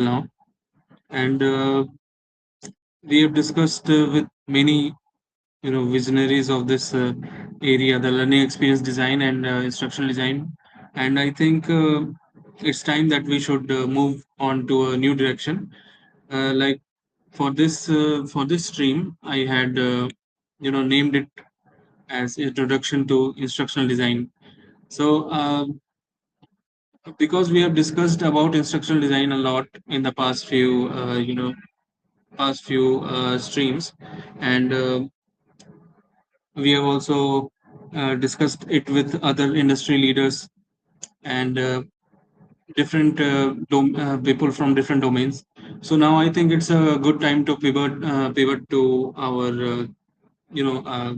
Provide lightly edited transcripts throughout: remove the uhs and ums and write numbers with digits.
now, and we have discussed with many visionaries of this area, the learning experience design and instructional design. And I think it's time that we should move on to a new direction. Like for this stream, I had named it as Introduction to Instructional Design. So because we have discussed about instructional design a lot in the past few streams, and we have also discussed it with other industry leaders and different people from different domains. So now I think it's a good time to pivot to our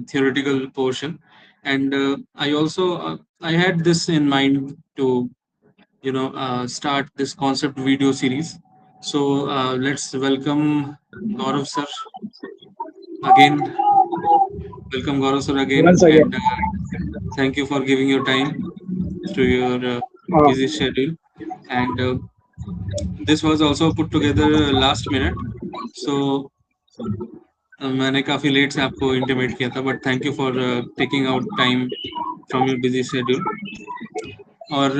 theoretical portion. And I had this in mind to start this concept video series. So let's welcome Gaurav sir again. Welcome Gaurav sir again, Once again. and thank you for giving your time to your Uh, busy schedule. And this was also put together last minute. So मैंने काफ़ी late से आपको intimate किया था, but thank you for taking out time from your busy schedule. और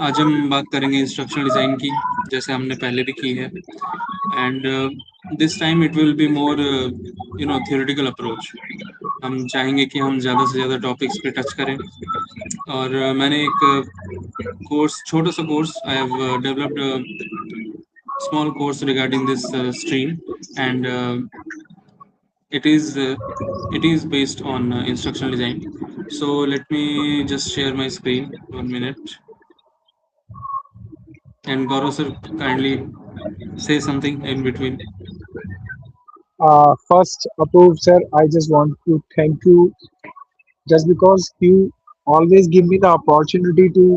आज हम बात करेंगे इंस्ट्रक्शनल डिज़ाइन की, जैसे हमने पहले भी की है। And this time it will be more theoretical approach. हम चाहेंगे कि हम ज़्यादा से ज़्यादा टॉपिक्स पे टच करें। और मैंने एक कोर्स, छोटा सा course, I have developed small course regarding this stream, and it is uh, it is based on instructional design. So let me just share my screen 1 minute, and Gaurav sir, kindly say something in between. First, Apoorv sir, I just want to thank you just because you always give me the opportunity to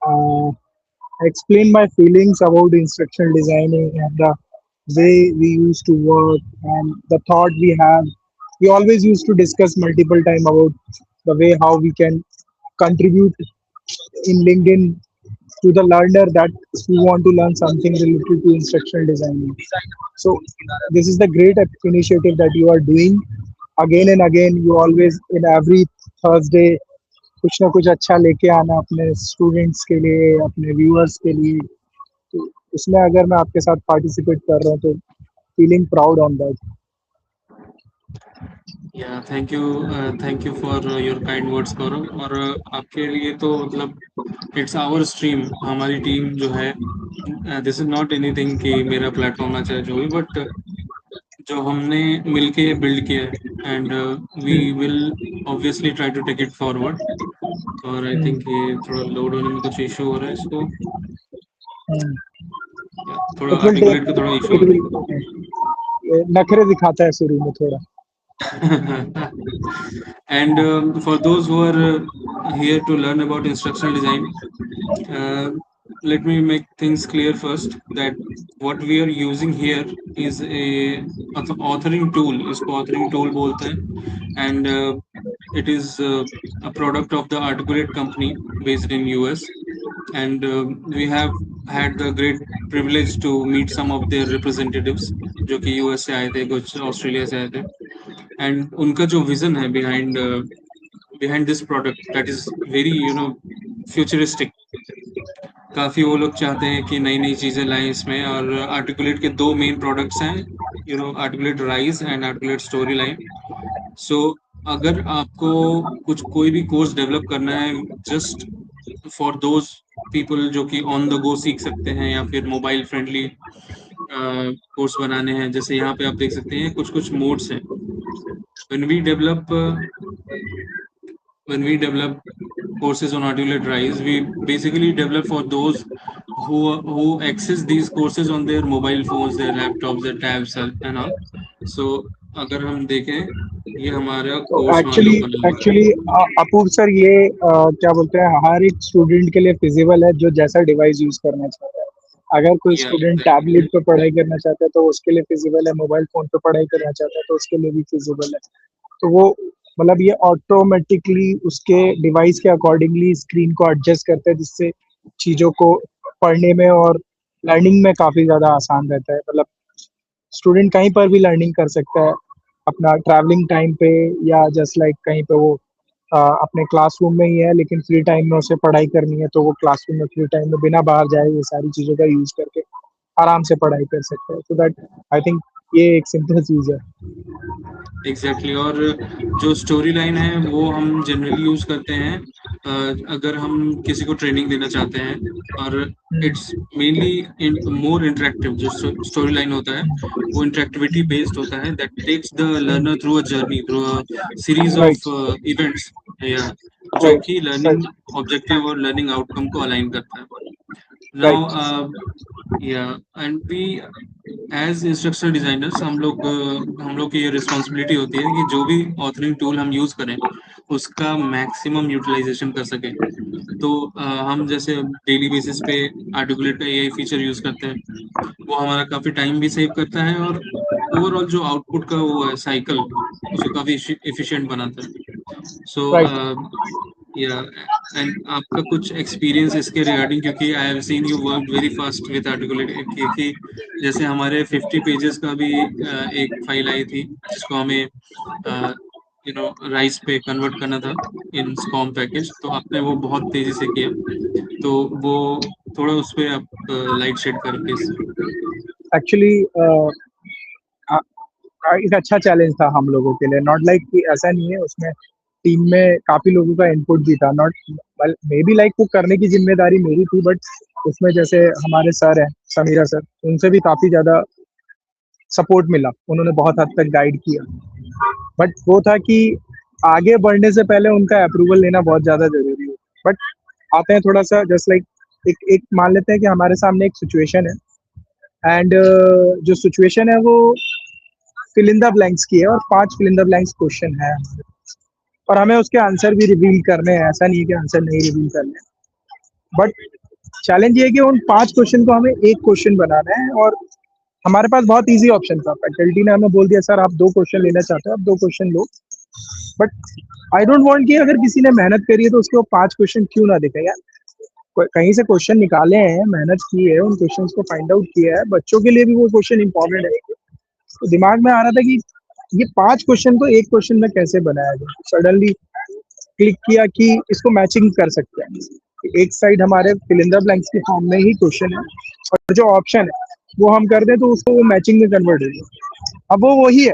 uh, explain my feelings about instructional designing and the way we used to work and the thought we have. We always used to discuss multiple time about the way how we can contribute in LinkedIn to the learner that who want to learn something related to instructional designing. So this is the great initiative that you are doing again and again. You always in every Thursday कुछ ना कुछ अच्छा लेके आना अपने students के लिए अपने व्यूअर्स के लिए तो उसमें अगर मैं आपके साथ पार्टिसिपेट कर रहा हूँ तो feeling proud on that. Yeah, thank you for your kind words, Gaurav. और आपके लिए तो मतलब इट्स आवर स्ट्रीम, हमारी टीम जो है, दिस इज नॉट एनीथिंग कि मेरा प्लेटफॉर्म ना चाहे जो भी, बट जो हमने मिलके बिल्ड किया है, and we will obviously try to take it forward. और आई थिंक ये थोड़ा लोड होने में कुछ इशू हो रहा है इसको, या थोड़ा इट विल आर्टिकुलेट का टेक थोड़ा इशू इट हो विल नखरे दिखाता है शुरू में थोड़ा. रहा है। And for those who are here to learn about instructional design, uh, let me make things clear first that what we are using here is a authoring tool. इसको authoring tool बोलते हैं, and it is a product of the Articulate company based in US, and we have had the great privilege to meet some of their representatives जो कि US से आए थे, कुछ Australia से आए थे, एंड उनका जो विजन है behind this product, that is very futuristic. काफी वो लोग चाहते हैं कि नई नई चीजें लाएं इसमें, और आर्टिकुलेट के दो मेन प्रोडक्ट्स हैं, Articulate Rise and Articulate Storyline. So अगर आपको कुछ कोई भी कोर्स डेवलप करना है, जस्ट फॉर दोज पीपल जो कि ऑन द गो सीख सकते हैं, या फिर मोबाइल फ्रेंडली कोर्स बनाने हैं, जैसे यहाँ पे आप देख सकते हैं कुछ कुछ मोड्स हैं। when we develop uh, when we develop courses on Articulate Rise, we basically develop for those who access these courses on their mobile phones, their laptops, their tabs and all. So अगर हम देखें, ये हमारा तो course मान लो actually बना हुआ actually अपूर्व sir ये क्या बोलते हैं हर एक स्टूडेंट के लिए फिजिबल है जो जैसा डिवाइस यूज करना चाहता है. अगर कोई है। या स्टूडेंट एग्जैक्टली। टैबलेट पे पढ़ाई करना चाहता है तो उसके लिए फिजिबल है. मोबाइल फोन पे पढ़ाई करना चाहता है तो उसके लिए भी फिजिबल है. तो वो मतलब ये ऑटोमेटिकली उसके डिवाइस के अकॉर्डिंगली स्क्रीन को एडजस्ट करता है जिससे चीज़ों को पढ़ने में और लर्निंग में काफ़ी ज़्यादा आसान रहता है। मतलब स्टूडेंट कहीं पर भी लर्निंग कर सकता है, अपना ट्रैवलिंग टाइम पे, या जस्ट लाइक कहीं पे वो अपने क्लासरूम में ही है लेकिन फ्री टाइम में उसे पढ़ाई करनी है, तो वो क्लासरूम में फ्री टाइम में बिना बाहर जाए ये सारी चीज़ों का यूज़ करके आराम से पढ़ाई कर सकता है। सो दैट आई थिंक ये एक सिंपल चीज़ है। Exactly exactly। और जो स्टोरी लाइन है वो हम जनरली यूज करते हैं अगर हम किसी को ट्रेनिंग देना चाहते हैं। और it's mainly in more interactive. जो स्टोरी लाइन होता है वो इंटरेक्टिविटी बेस्ड होता है, that takes the learner through a journey, through a series right, of events, या जो राइट, कि लर्निंग राइट, ऑब्जेक्टिव और लर्निंग आउटकम को अलाइन करता है। नाउ राइट, या and we as instructional designers हम लोग की ये रिस्पॉन्सिबिलिटी होती है कि जो भी ऑथरिंग टूल हम यूज करें उसका मैक्सिमम यूटिलाइजेशन कर सकें। तो हम जैसे डेली बेसिस पे आर्टिकुलेट का एआई फीचर यूज करते हैं, वो हमारा काफी टाइम भी सेव करता है और ओवरऑल जो आउटपुट का वो है साइकिल उसको काफी एफिशिएंट बनाता है। सो राइट। या एंड आपका कुछ एक्सपीरियंस इसके रिगार्डिंग, क्योंकि I have seen you work very fast with articulate, कि जैसे हमारे 50 पेजेस का भी एक फाइल आई थी जिसको हमें राइस पे कन्वर्ट करना था इन स्कॉम पैकेज, तो आपने वो बहुत तेजी से किया। तो वो थोड़ा उस पर आप लाइट शेड करें प्लीज। एक्चुअली एक अच्छा चैलेंज था हम लोगों के लिए। नॉट लाइक कि ऐसा नहीं है, उसमें टीम में काफी लोगों का इनपुट भी था। नॉट मे बी लाइक वो करने की जिम्मेदारी मेरी थी, बट उसमें जैसे हमारे सर हैं, समीरा सर, उनसे भी काफी ज्यादा सपोर्ट मिला, उन्होंने बहुत हद तक गाइड किया। बट वो था कि आगे बढ़ने से पहले उनका अप्रूवल लेना बहुत ज्यादा जरूरी है। बट आते हैं थोड़ा सा जस्ट लाइक एक एक मान लेते हैं कि हमारे सामने एक सिचुएशन है, एंड जो सिचुएशन है वो फिल इन द ब्लैंक्स की है, और 5 fill in the blanks question है, और हमें उसके आंसर भी रिवील करने हैं। ऐसा नहीं है कि आंसर नहीं रिवील करने हैं, बट चैलेंज ये है कि उन 5 क्वेश्चन को हमें एक क्वेश्चन बनाना है। और हमारे पास बहुत इजी ऑप्शन था, फैकल्टी ने हमें बोल दिया सर आप 2 क्वेश्चन लेना चाहते हो, आप 2 question low. But I don't want कि अगर किसी ने मेहनत करी है तो उसके वो 5 क्वेश्चन क्यों ना दिखे यार। कहीं से क्वेश्चन निकाले हैं, मेहनत की है, उन क्वेश्चन को फाइंड आउट किया है, बच्चों के लिए भी वो क्वेश्चन इंपॉर्टेंट है। तो दिमाग में आ रहा था कि ये 5 क्वेश्चन को एक क्वेश्चन में कैसे बनाया जाए। सडनली क्लिक किया कि इसको मैचिंग कर सकते हैं। एक साइड हमारे फिल इन द ब्लैंक्स के फॉर्म में ही क्वेश्चन है, और जो ऑप्शन है वो हम कर दें तो उसको वो मैचिंग में कन्वर्ट हो जाए। अब वो वही है,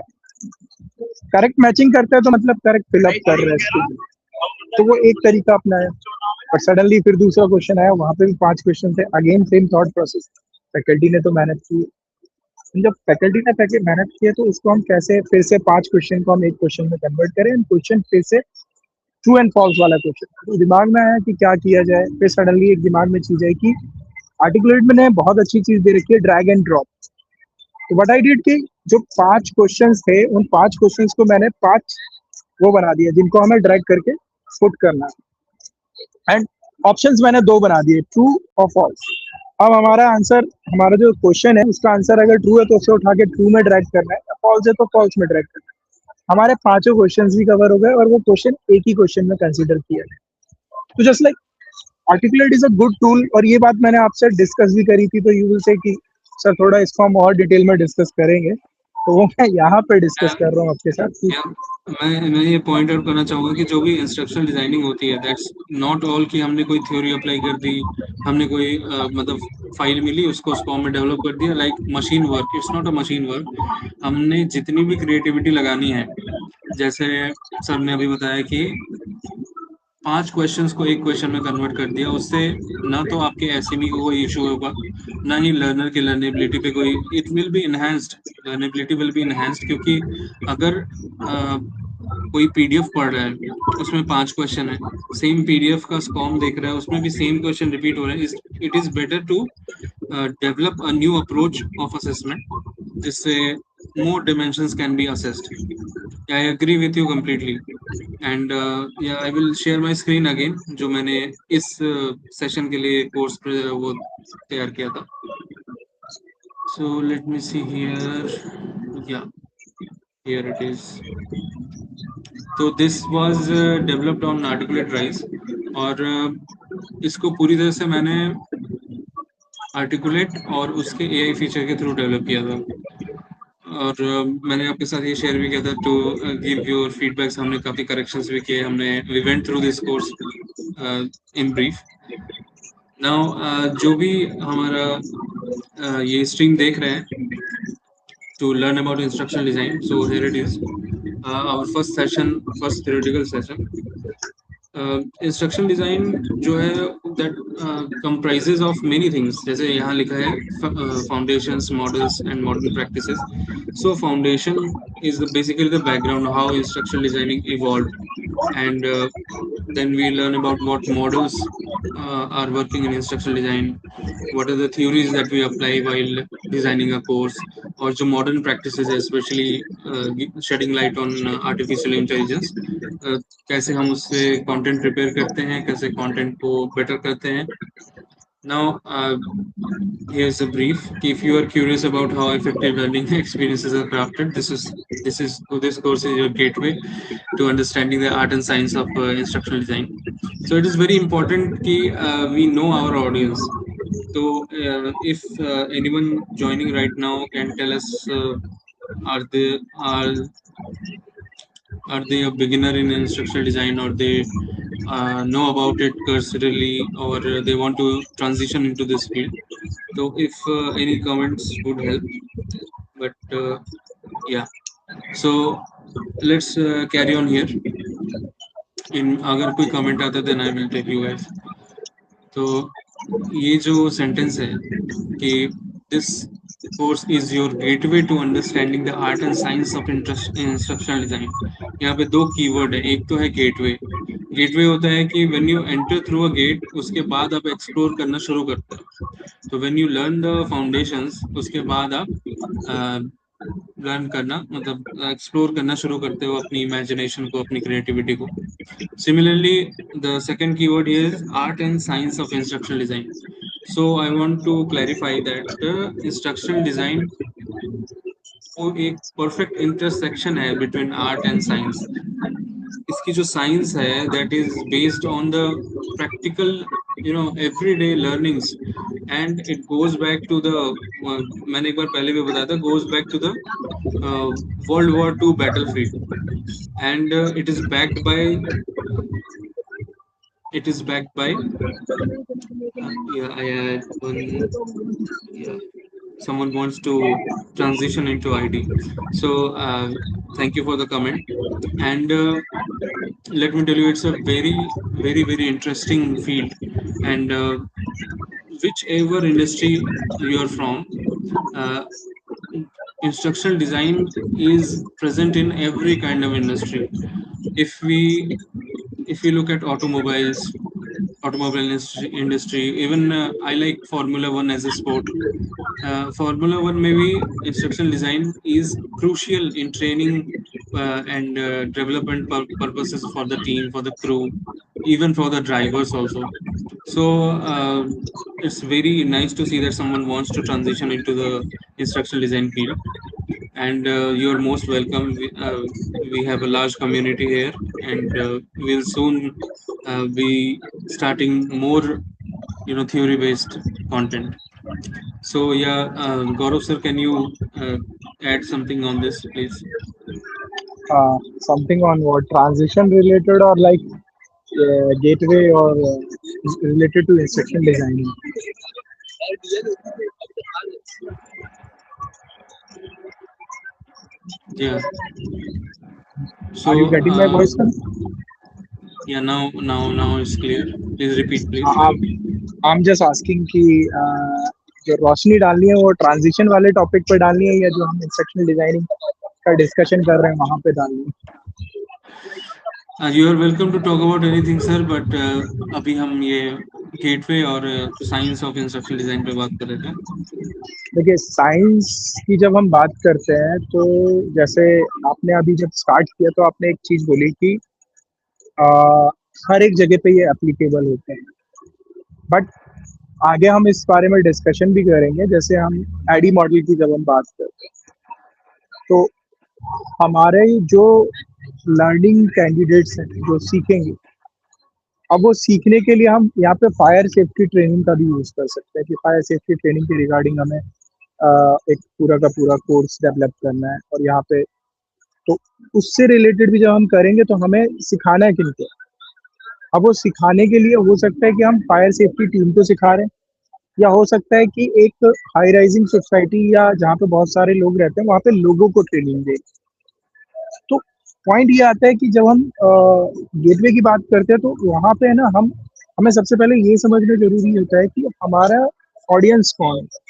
करेक्ट मैचिंग करते हैं तो मतलब करेक्ट फिलअप कर रहे हैं इसको। तो वो एक तरीका अपनाया। और सडनली फिर दूसरा क्वेश्चन आया, वहां पे भी 5 क्वेश्चन थे, again same thought process. Faculty ने तो मेहनत की, जब फैकल्टी ने मेहनत की है तो उसको हम कैसे फिर से 5 क्वेश्चन को हम एक क्वेश्चन में कन्वर्ट करें। क्वेश्चन फिर से ट्रू एंड फॉल्स वाला क्वेश्चन, तो दिमाग में आया कि क्या किया जाए। फिर सडनली एक दिमाग में चीज है कि आर्टिकुलेट में ने बहुत अच्छी चीज दे रखी है, ड्रैग एंड ड्रॉप। तो व्हाट आई डिड कि जो 5 क्वेश्चंस थे उन 5 क्वेश्चंस को मैंने 5 वो बना दिया जिनको हमें ड्रैग करके पुट करना है। एंड ऑप्शंस मैंने 2 बना दिए, ट्रू और फॉल्स। अब हमारा आंसर, हमारा जो क्वेश्चन है उसका आंसर अगर ट्रू है तो उसे उठा के ट्रू में ड्रैग करना है, फॉल्स है तो फॉल्स में ड्रैग करना है। हमारे पांचों क्वेश्चंस भी कवर हो गए और वो क्वेश्चन एक ही क्वेश्चन में कंसीडर किया गया। तो just like articulate is a good tool. और ये बात मैंने आपसे डिस्कस भी करी थी, तो यू विल से कि सर थोड़ा इसको हम और डिटेल में डिस्कस करेंगे, तो वो मैं यहाँ पे डिस्कस कर रहा हूँ आपके साथ कि या मैं ये पॉइंट आउट करना चाहूंगा कि जो भी इंस्ट्रक्शनल डिजाइनिंग होती है, दैट्स नॉट ऑल कि हमने कोई थ्योरी अप्लाई कर दी, हमने कोई मतलब फाइल मिली उसको स्कॉम में डेवलप कर दिया, like machine work. It's not a machine work. हमने जितनी भी क्रिएटिविटी लगानी है, जैसे सर ने अभी बताया कि 5 क्वेश्चंस को एक क्वेश्चन में कन्वर्ट कर दिया, उससे ना तो आपके एसएमई को कोई इशू होगा, ना ही लर्नर की लर्नेबिलिटी पे कोई, it will be enhanced, लर्नेबिलिटी will be enhanced. क्योंकि अगर कोई पीडीएफ पढ़ रहा है उसमें 5 क्वेश्चन है, सेम पीडीएफ का स्कॉम देख रहा है उसमें भी सेम क्वेश्चन रिपीट हो रहे हैं, it is better to develop a new approach of assessment जिससे more dimensions can be assessed. I agree with you completely. And yeah, I will share my screen again जो मैंने इस session के लिए course वो तैयार किया था। So let me see here. Yeah, here it is. तो this was developed on articulate rise, और इसको पूरी तरह से मैंने आर्टिकुलेट और उसके एआई फीचर के थ्रू डेवलप किया था। और मैंने आपके साथ ये शेयर भी किया था टू गिव योर फीडबैक्स। हमने काफ़ी करेक्शंस भी किए, हमने we went through this course in brief. Now जो भी हमारा ये स्ट्रीम देख रहे हैं to learn about instructional design. So here it is, our first session, first theoretical session. Instructional design जो है that comprises of many things. जैसे यहाँ लिखा है foundations, models and modern practices. So foundation is basically the background how instructional designing evolved, and then we learn about what models are working in instructional design, what are the theories that we apply while designing a course, और जो modern practices है, especially shedding light on artificial intelligence, कैसे हम उससे content prepare करते हैं, कैसे content को better करते हैं. Now, here's a brief. If you are curious about how effective learning experiences are crafted, this course is your gateway to understanding the art and science of instructional design. So it is very important that we know our audience. So if anyone joining right now can tell us, are they are are they a beginner in instructional design, or they know about it cursorily, or they want to transition into this field. So if any comments would help. But yeah, so let's carry on here. In अगर कोई comment आता है, then I will tell you guys. तो ये जो sentence है कि this course is your gateway to understanding the art and science of instructional design. यहाँ पे दो कीवर्ड है, एक तो है गेटवे. गेटवे होता है कि when you enter through a gate, उसके बाद आप एक्सप्लोर करना शुरू करते हो. तो when you learn the foundations, उसके बाद आप लर्न करना मतलब एक्सप्लोर करना शुरू करते हो अपनी इमेजिनेशन को, अपनी क्रिएटिविटी को. Similarly, the second keyword here is art and science of instructional design. So I want to clarify that instructional design वो एक perfect intersection है between art and science. इसकी जो science है that is based on the practical, everyday learnings, and it goes back to the मैंने एक बार पहले भी बताया था, goes back to the uh, World War II battlefield, and it is backed by yeah, I had one. Yeah, someone wants to transition into ID. So thank you for the comment. And let me tell you, it's a very, very, very interesting field. And whichever industry you are from, uh, instructional design is present in every kind of industry. If we if we look at automobile industry, even I like Formula One as a sport. Formula One maybe instructional design is crucial in training and development purposes for the team, for the crew, even for the drivers also. So it's very nice to see that someone wants to transition into the instructional design field, and you're most welcome. We have a large community here, and we'll soon be starting more, theory based content. So yeah, Gaurav sir, can you add something on this, please? Something on what transition related or like gateway or related to instruction designing. Yeah. Are you So getting my voice, sir? yeah, now it's clear. Please repeat, please. आप I'm just asking कि जो रोशनी डालनी है वो transition वाले topic पे डालनी है या जो हम इंस्ट्रक्शनल डिजाइनिंग का डिस्कशन कर रहे हैं वहां पे डालनी है. You are welcome to talk about anything, sir. But अभी हम ये गेटवे और साइंस ऑफ इंस्ट्रक्शनल डिजाइन पे बात कर रहे थे. देखिए साइंस की जब हम बात करते हैं तो जैसे आपने अभी जब स्टार्ट किया तो आपने एक चीज बोली कि आ, हर एक जगह पे ये एप्लीकेबल होते हैं. बट आगे हम इस बारे में डिस्कशन भी करेंगे. जैसे हम एडी मॉडल की जब हम बात करते हैं तो हमारे जो लर्निंग कैंडिडेट्स हैं जो सीखेंगे अब वो सीखने के लिए हम यहाँ पे फायर सेफ्टी ट्रेनिंग का भी यूज कर सकते हैं कि फायर सेफ्टी ट्रेनिंग के रिगार्डिंग हमें एक पूरा का पूरा कोर्स डेवलप करना है, और यहाँ पे तो उससे रिलेटेड भी जब हम करेंगे तो हमें सिखाना है किनको। अब वो सिखाने के लिए हो सकता है कि हम फायर सेफ्टी टीम को सिखा रहे हैं, या हो सकता है कि एक हाई राइजिंग सोसाइटी या जहाँ पे बहुत सारे लोग रहते हैं वहाँ पे लोगों को ट्रेनिंग दे। तो पॉइंट ये आता है कि जब हम गेटवे की बात करते हैं तो वहाँ पे है ना, हम हमें सबसे पहले ये समझना जरूरी होता है कि हमारा ऑडियंस कौन है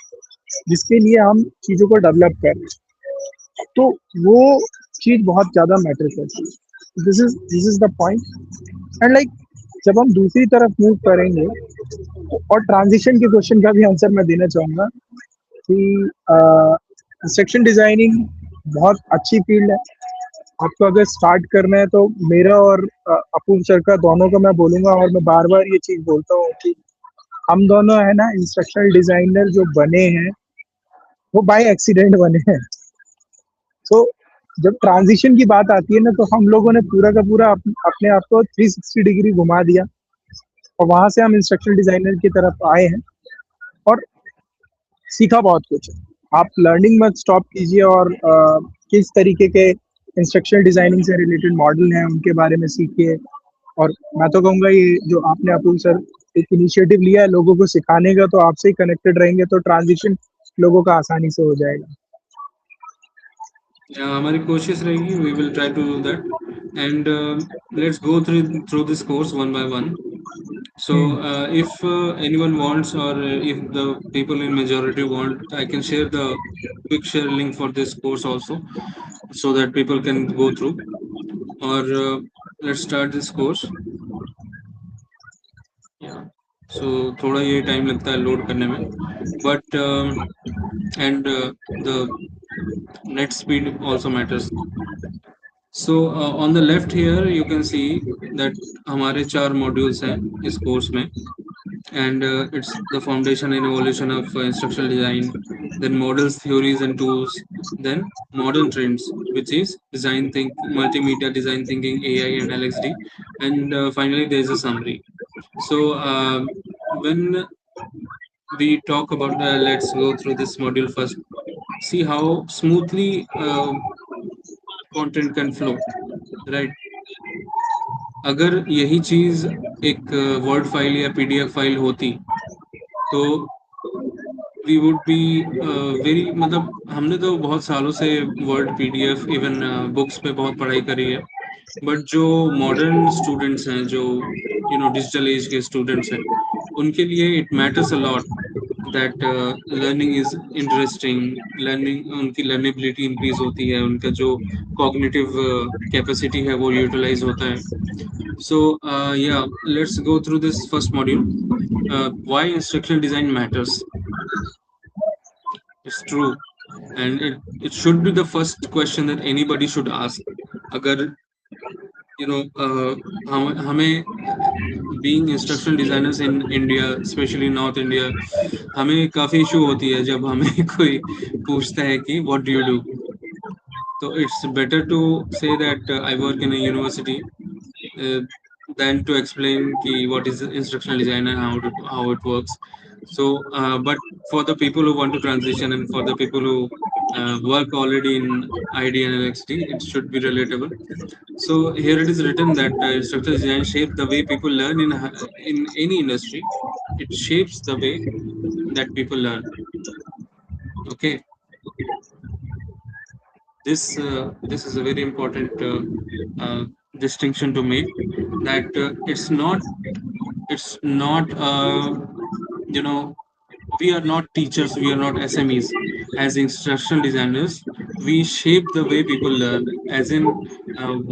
जिसके लिए हम चीज़ों को डेवलप कर रहे हैं। तो वो चीज़ बहुत ज़्यादा मैटर करती है। This is the point. And like जब हम दूसरी तरफ मूव करेंगे तो, और ट्रांजिशन के क्वेश्चन का भी आंसर मैं देना चाहूँगा कि इंस्ट्रक्शन डिजाइनिंग बहुत अच्छी फील्ड है। आपको अगर स्टार्ट करना है तो मेरा और अपूर्व सर का दोनों का मैं बोलूंगा, और मैं बार बार ये चीज बोलता हूँ कि हम दोनों है ना इंस्ट्रक्शनल डिजाइनर जो बने हैं वो बाय एक्सीडेंट बने हैं। तो जब ट्रांजिशन की बात आती है ना तो हम लोगों ने पूरा का पूरा अपने आप को 360 डिग्री घुमा दिया, और वहां से हम इंस्ट्रक्शनल डिजाइनर की तरफ आए हैं, और सीखा बहुत कुछ है। आप लर्निंग मत स्टॉप कीजिए, और किस तरीके के इंस्ट्रक्शनल डिजाइनिंग से रिलेटेड मॉडल हैं उनके बारे में सीखिए। और मैं तो कहूँगा ये जो आपने अपुल सर एक इनिशिएटिव लिया है लोगों को सिखाने का, तो आपसे ही कनेक्टेड रहेंगे तो ट्रांजिशन लोगों का आसानी से हो जाएगा। हमारी कोशिश रहेगी, we will try to do that, and let's go through this course one by one. So, hmm. if anyone wants, or if the people in majority want, I can share the quick share link for this course also, so that people can go through. Or let's start this course. Yeah. So थोड़ा ये time लगता है load करने में, but and the net speed also matters. So on the left here you can see that हमारे चार modules हैं इस course में, and it's the foundation and evolution of instructional design, then models, theories and tools, then modern trends, which is design think multimedia design thinking, AI and LXD, and finally there is a summary. So when we talk about let's go through this module first, see how smoothly content can flow, right? अगर यही चीज एक word file या PDF file होती तो we would be very, मतलब हमने तो बहुत सालों से वर्ड पीडीएफ इवन बुक्स पे बहुत पढ़ाई करी है, बट जो मॉडर्न स्टूडेंट्स हैं, जो डिजिटल एज के स्टूडेंट्स हैं, उनके लिए it matters a lot that learning is interesting, learning, उनकी लर्नेबिलिटी इंक्रीज होती है, उनका जो कॉग्निटिव कैपेसिटी है वो यूटिलाइज होता है. So yeah, let's go through this first module. Why instructional design matters. It's true, and it should be the first question that anybody should ask. अगर हम हमें being instructional designers in India, especially North India, हमें काफी issue होती है जब हमें कोई पूछता है कि what do you do. तो it's better to say that I work in a university uh, than to explain ki what is instructional design and how it works. So, but for the people who want to transition, and for the people who work already in ID and LXD, it should be relatable. So here it is written that instructional design shapes the way people learn in any industry. It shapes the way that people learn. Okay, this is a very important distinction to make, that it's not you know we are not teachers, we are not SMEs. As instructional designers, we shape the way people learn, as in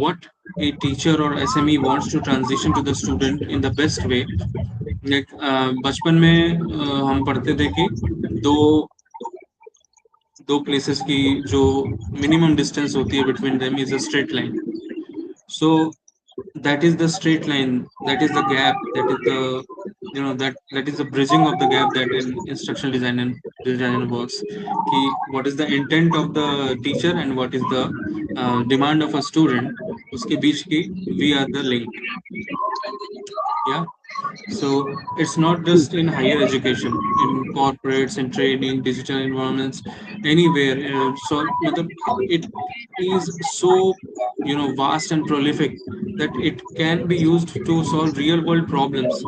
what a teacher or SME wants to transition to the student in the best way. Like बचपन में हम पढ़ते थे कि दो दो places की जो मिनिमम डिस्टेंस होती है between them is a straight line. So that is the straight line, that is the gap, that is the that is the bridging of the gap that in instructional design works. Ki what is the intent of the teacher and what is the demand of a student, uske beech ki we are the link. Yeah. So it's not just in higher education, in corporates and training, digital environments, anywhere. So matlab, it is so vast and prolific that it can be used to solve real world problems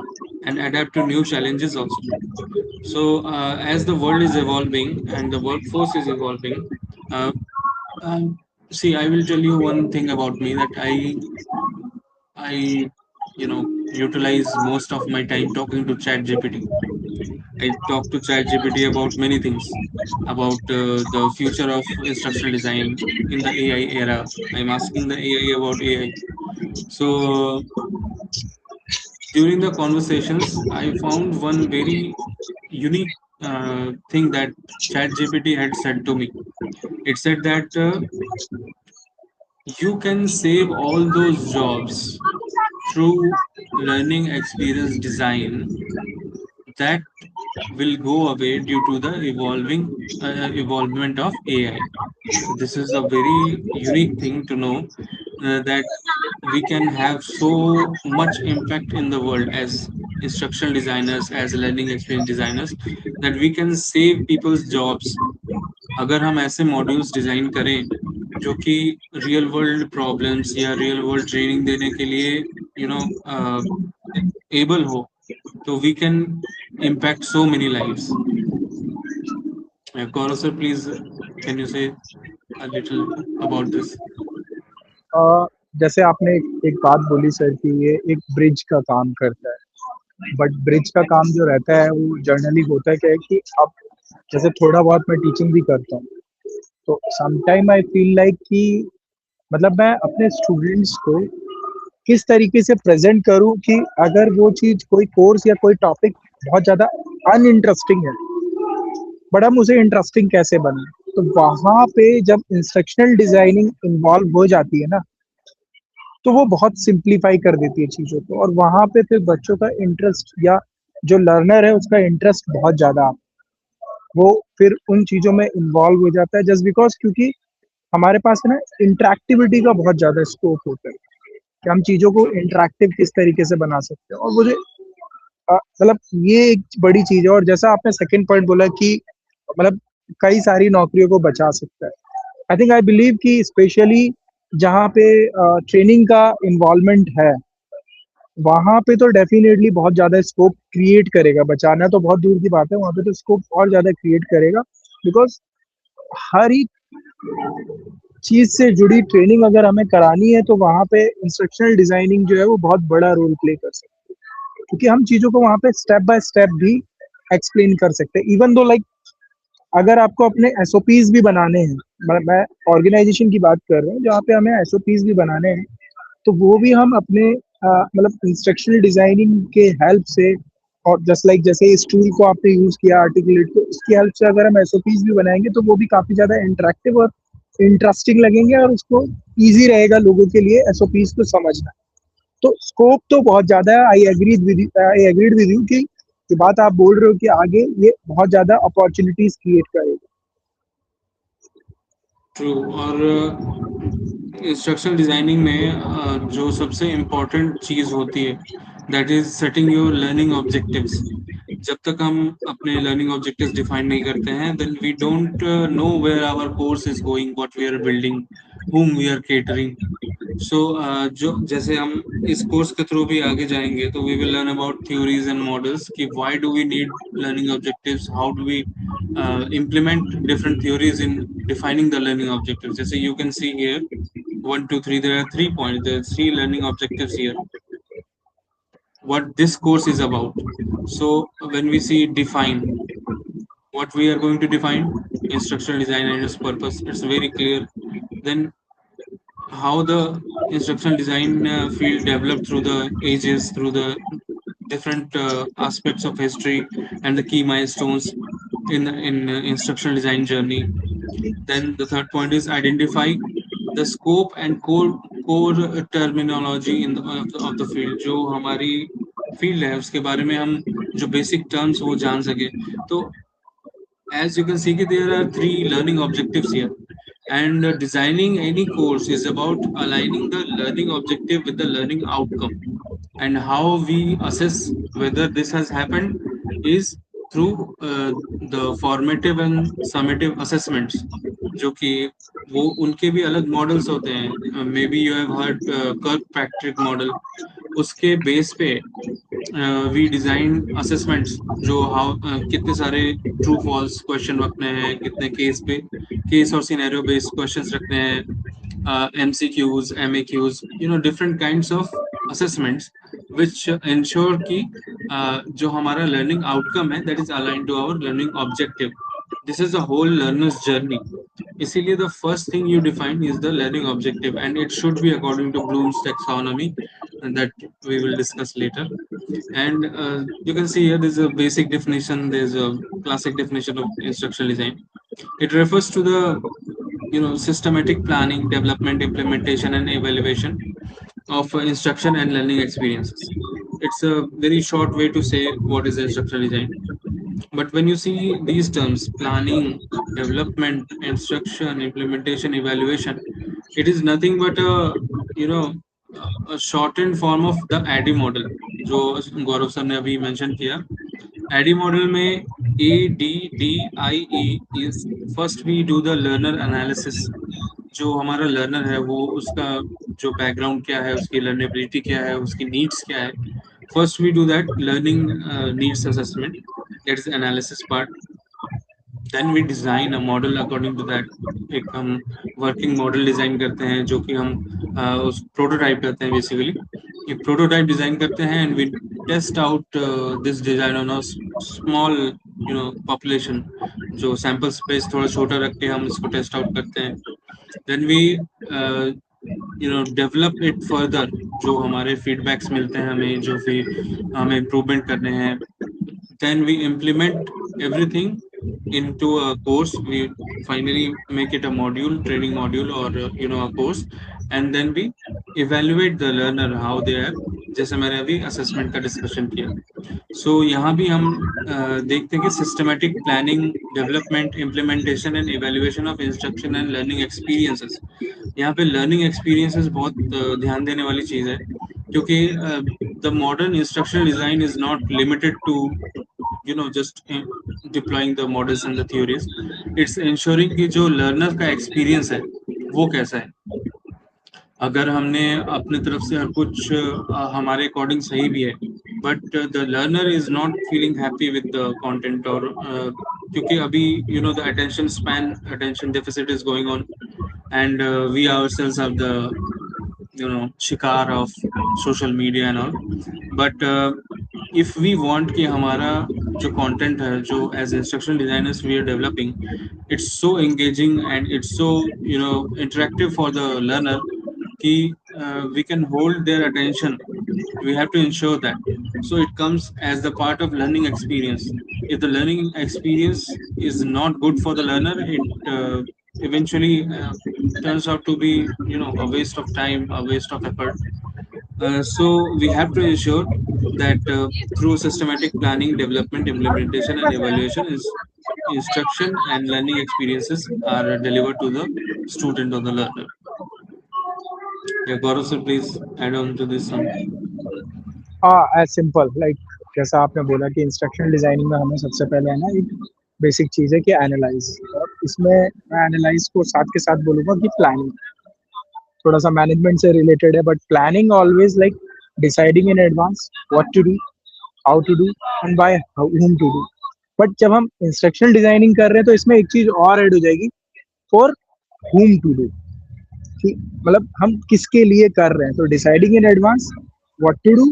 and adapt to new challenges also. So as the world is evolving and the workforce is evolving, uh, um, see, I will tell you one thing about me that I utilize most of my time talking to ChatGPT. I talk to ChatGPT about many things, about the future of instructional design in the AI era. I'm asking the AI about AI. So during the conversations, I found one very unique thing that ChatGPT had said to me. It said that you can save all those jobs through learning experience design that will go away due to the evolvement of AI. So this is a very unique thing to know, that we can have so much impact in the world as instructional designers, as learning experience designers, that we can save people's jobs अगर हम ऐसे modules design करें जो कि real world problems या real world training देने के लिए नो एबल हो, तो we can impact so many lives. Gaurav sir, please, can you say a little about this? अ, जैसे आपने एक बात बोली सर कि ये एक ब्रिज का काम करता है, बट ब्रिज का काम जो रहता है वो जनरली होता है क्या है कि अब जैसे थोड़ा बहुत मैं टीचिंग भी करता हूँ, तो समटाइम आई फील लाइक कि मतलब मैं अपने स्टूडेंट्स को किस तरीके से प्रेजेंट करूँ कि अगर वो चीज़ कोई कोर्स या कोई टॉपिक बहुत ज़्यादा अनइंटरेस्टिंग है, बट हम उसे इंटरेस्टिंग कैसे बनाएं। तो वहाँ पे जब इंस्ट्रक्शनल डिजाइनिंग इन्वॉल्व हो जाती है ना, तो वो बहुत सिंप्लीफाई कर देती है चीज़ों को, और वहाँ पे फिर बच्चों का इंटरेस्ट या जो लर्नर है उसका इंटरेस्ट बहुत ज़्यादा वो फिर उन चीज़ों में इन्वॉल्व हो जाता है, जस्ट बिकॉज क्योंकि हमारे पास है ना इंटरेक्टिविटी का बहुत ज़्यादा स्कोप होता है कि हम चीज़ों को इंटरेक्टिव किस तरीके से बना सकते हैं। और मुझे मतलब ये एक बड़ी चीज़ है। और जैसा आपने सेकंड पॉइंट बोला कि मतलब कई सारी नौकरियों को बचा सकता है, आई थिंक आई बिलीव कि स्पेशली जहाँ पे ट्रेनिंग का इन्वॉल्वमेंट है, वहाँ पे तो डेफिनेटली बहुत ज़्यादा स्कोप क्रिएट करेगा। बचाना तो बहुत दूर की बात है, वहाँ पे तो स्कोप और ज़्यादा क्रिएट करेगा, बिकॉज हर एक चीज़ से जुड़ी ट्रेनिंग अगर हमें करानी है तो वहाँ पे इंस्ट्रक्शनल डिजाइनिंग जो है वो बहुत बड़ा रोल प्ले कर सकती है, क्योंकि हम चीज़ों को वहाँ पे स्टेप बाय स्टेप भी एक्सप्लेन कर सकते हैं। इवन दो लाइक अगर आपको अपने एसओपीज भी बनाने हैं, मैं ऑर्गेनाइजेशन की बात कर रहा हूँ जहाँ पे हमें एसओपीज भी बनाने हैं, तो वो भी हम अपने मतलब इंस्ट्रक्शनल डिजाइनिंग के हेल्प से, और जस्ट लाइक जैसे इस टूल को आपने यूज किया आर्टिकुलेट, तो उसकी हेल्प से अगर हम एसओपीज भी बनाएंगे तो वो भी काफी ज्यादा इंटरेक्टिव और इंटरेस्टिंग लगेंगे, और उसको इजी रहेगा लोगों के लिए एसओपीज को समझना। तो स्कोप तो बहुत ज्यादा है। आई एग्रीड विद यू कि ये बात आप बोल रहे हो कि आगे ये बहुत ज्यादा अपॉर्चुनिटीज क्रिएट करेगा। ट्रू। और इंस्ट्रक्शनल डिजाइनिंग में जो सबसे इम्पोर्टेंट चीज़ होती है, that is setting your learning objectives. जब तक हम अपने लर्निंग ऑब्जेक्टिव्स डिफाइन नहीं करते हैं, then we don't know where our course is going, what we are building, whom we are catering. So जो जैसे हम इस कोर्स के थ्रू भी आगे जाएंगे, तो we will learn about theories and models कि why do we need learning objectives, how do we implement different theories in defining the learning objectives. जैसे you can see here, 1 2 3, there are 3 points, there are 3 learning objectives here, what this course is about. So when we see define, what we are going to define, instructional design and its purpose, it's very clear. Then how the instructional design field developed through the ages, through the different aspects of history and the key milestones in instructional design journey. Then the third point is identify the scope and core terminology in of the field. जो हमारी field है उसके बारे में हम जो basic terms वो जान सके। तो as you can see कि there are 3 learning objectives here, and designing any course is about aligning the learning objective with the learning outcome. And how we assess whether this has happened is through the formative and summative assessments, जो कि वो उनके भी अलग models होते हैं. May be you have heard कर्क Patrick model. उसके बेस पे वी डिजाइन असेसमेंट्स, जो हाउ कितने सारे ट्रू फॉल्स क्वेश्चन रखने हैं, कितने केस और सिनेरियो बेस्ड क्वेश्चंस रखने हैं, MCQs, MAQs, different kinds of assessments which ensure कि जो हमारा learning outcome है that is aligned to our learning objective. This is the whole learner's journey. इसीलिए the first thing you define is the learning objective, and it should be according to Bloom's taxonomy, and that we will discuss later. And you can see here there's a basic definition, there's a classic definition of instructional design. It refers to the systematic planning, development, implementation, and evaluation of instruction and learning experiences. It's a very short way to say what is instructional design. But when you see these terms, planning, development, instruction, implementation, evaluation, it is nothing but you know a shortened form of the ADDIE model, जो गौरव sir ने अभी mention किया. ADDIE model में ADDIE is first we do the learner analysis. जो हमारा learner है वो उसका जो बैकग्राउंड क्या है, उसकी लर्नेबिलिटी क्या है, उसकी नीड्स क्या है. First we do that learning needs assessment, that is analysis part. Then we design a model according to that. एक हम वर्किंग मॉडल डिजाइन करते हैं, जो कि हम उस प्रोटोटाइप करते हैं. बेसिकली एक प्रोटोटाइप डिजाइन करते हैं and we test out this design on a small population. जो सैंपल स्पेस थोड़ा छोटा रख के हम इसको टेस्ट आउट करते हैं. Then we develop it further. जो हमारे फीडबैक्स मिलते हैं हमें, जो भी हमें इम्प्रूवमेंट करने हैं, then we implement everything into a course. We finally make it a module, training module, or a course, and then we evaluate the learner how they are. जैसे मैंने अभी असेसमेंट का डिस्कशन किया. सो यहाँ भी हम देखते हैं कि systematic planning, development, implementation and evaluation of instruction and learning experiences. यहाँ पे लर्निंग एक्सपीरियंसेस बहुत ध्यान देने वाली चीज़ है, क्योंकि the modern instructional design is not limited to just deploying the models and the theories. It's ensuring कि जो learner का experience है वो कैसा है. अगर हमने अपने तरफ से हर कुछ हमारे अकॉर्डिंग सही भी है, but the learner is not feeling happy with the content, और क्योंकि अभी the attention span, attention deficit is going on, and we ourselves are the शिकार of social media and all. But if we want कि हमारा जो content है, जो as instructional designers we are developing, it's so engaging and it's so interactive for the learner, कि we can hold their attention. We have to ensure that. So it comes as the part of learning experience. If the learning experience is not good for the learner, it eventually turns out to be a waste of time, a waste of effort. So we have to ensure that through systematic planning, development, implementation, and evaluation, is instruction and learning experiences are delivered to the student or the learner. Yeah, Gaurav sir, please add on to this some. हाँ, as simple like जैसा आपने बोला कि instructional designing में हमें सबसे पहले है ना एक बेसिक चीज़ है कि एनालाइज. और इसमें मैं एनालाइज को साथ के साथ बोलूँगा कि प्लानिंग थोड़ा सा मैनेजमेंट से रिलेटेड है, but planning always like deciding in advance what to do, how to do and by whom to do. But जब हम इंस्ट्रक्शनल डिजाइनिंग कर रहे हैं तो इसमें एक चीज और ऐड हो जाएगी, फॉर whom टू डू. मतलब हम किसके लिए कर रहे हैं. तो deciding in advance what to do,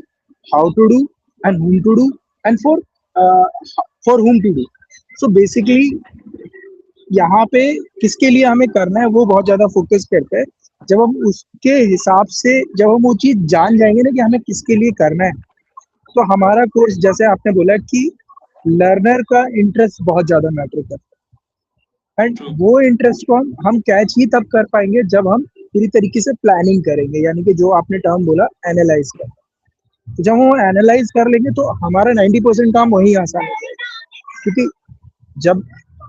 how to do and whom to do and for whom to do. So basically यहाँ पे किसके लिए हमें करना है वो बहुत ज्यादा फोकस करते हैं. जब हम उसके हिसाब से जब हम वो चीज जान जाएंगे ना कि हमें किसके लिए करना है, तो हमारा कोर्स जैसे आपने बोला कि लर्नर का इंटरेस्ट बहुत ज्यादा मैटर करता है. And True. वो इंटरेस्ट को हम कैच ही तब कर पाएंगे जब हम पूरी तरीके से प्लानिंग करेंगे, यानी कि जो आपने टर्म बोला एनालाइज कर. तो जब हम एनालाइज कर लेंगे तो हमारा 90% काम वही आसान है. क्योंकि जब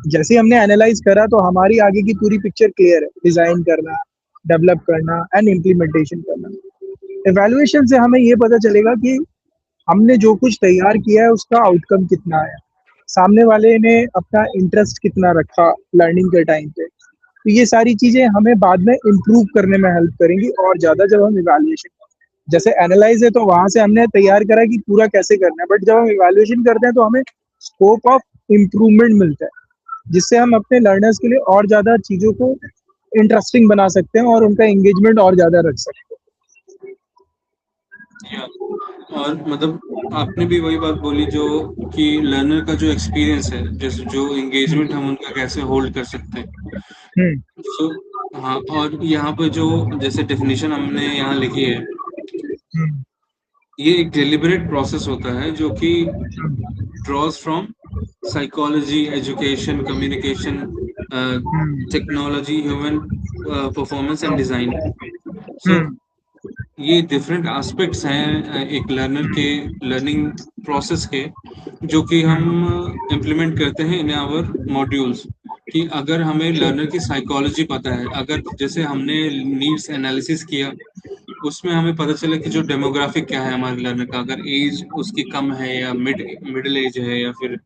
जैसे हमने एनालाइज करा तो हमारी आगे की पूरी पिक्चर क्लियर है. डिजाइन करना, डेवलप करना एंड इम्प्लीमेंटेशन करना. इवैल्यूएशन से हमें ये पता चलेगा कि हमने जो कुछ तैयार किया है उसका आउटकम कितना है, सामने वाले ने अपना इंटरेस्ट कितना रखा लर्निंग के टाइम पे। तो ये सारी चीजें हमें बाद में इम्प्रूव करने में हेल्प करेंगी और ज्यादा जब हम इवैल्यूएशन, जैसे एनालाइज है तो वहां से हमने तैयार करा कि पूरा कैसे करना है, बट जब हम इवैल्यूएशन करते हैं तो हमें स्कोप ऑफ इम्प्रूवमेंट मिलता है, जिससे हम अपने लर्नर्स के लिए और ज्यादा चीजों को इंटरेस्टिंग बना सकते हैं और उनका एंगेजमेंट और ज्यादा रख सकते या और मतलब आपने भी वही बात बोली जो कि लर्नर का जो एक्सपीरियंस है, जैसे जो एंगेजमेंट हम उनका कैसे होल्ड कर सकते हैं। हैं। सो हाँ, और यहाँ पे जो जैसे डेफिनेशन हमने यहाँ लिखी है, हम्म, ये एक डिलिबरेट प्रोसेस होता है जो कि draws from psychology, education, communication, technology, human performance and design. So हम्म, ये डिफरेंट एस्पेक्ट्स हैं एक लर्नर के लर्निंग प्रोसेस के, जो कि हम इम्प्लीमेंट करते हैं इन आवर मॉड्यूल्स। कि अगर हमें लर्नर की साइकोलॉजी पता है, अगर जैसे हमने नीड्स एनालिसिस किया, उसमें हमें पता चला कि जो डेमोग्राफिक क्या है हमारे लर्नर का, अगर एज उसकी कम है या मिडिल एज है या फिर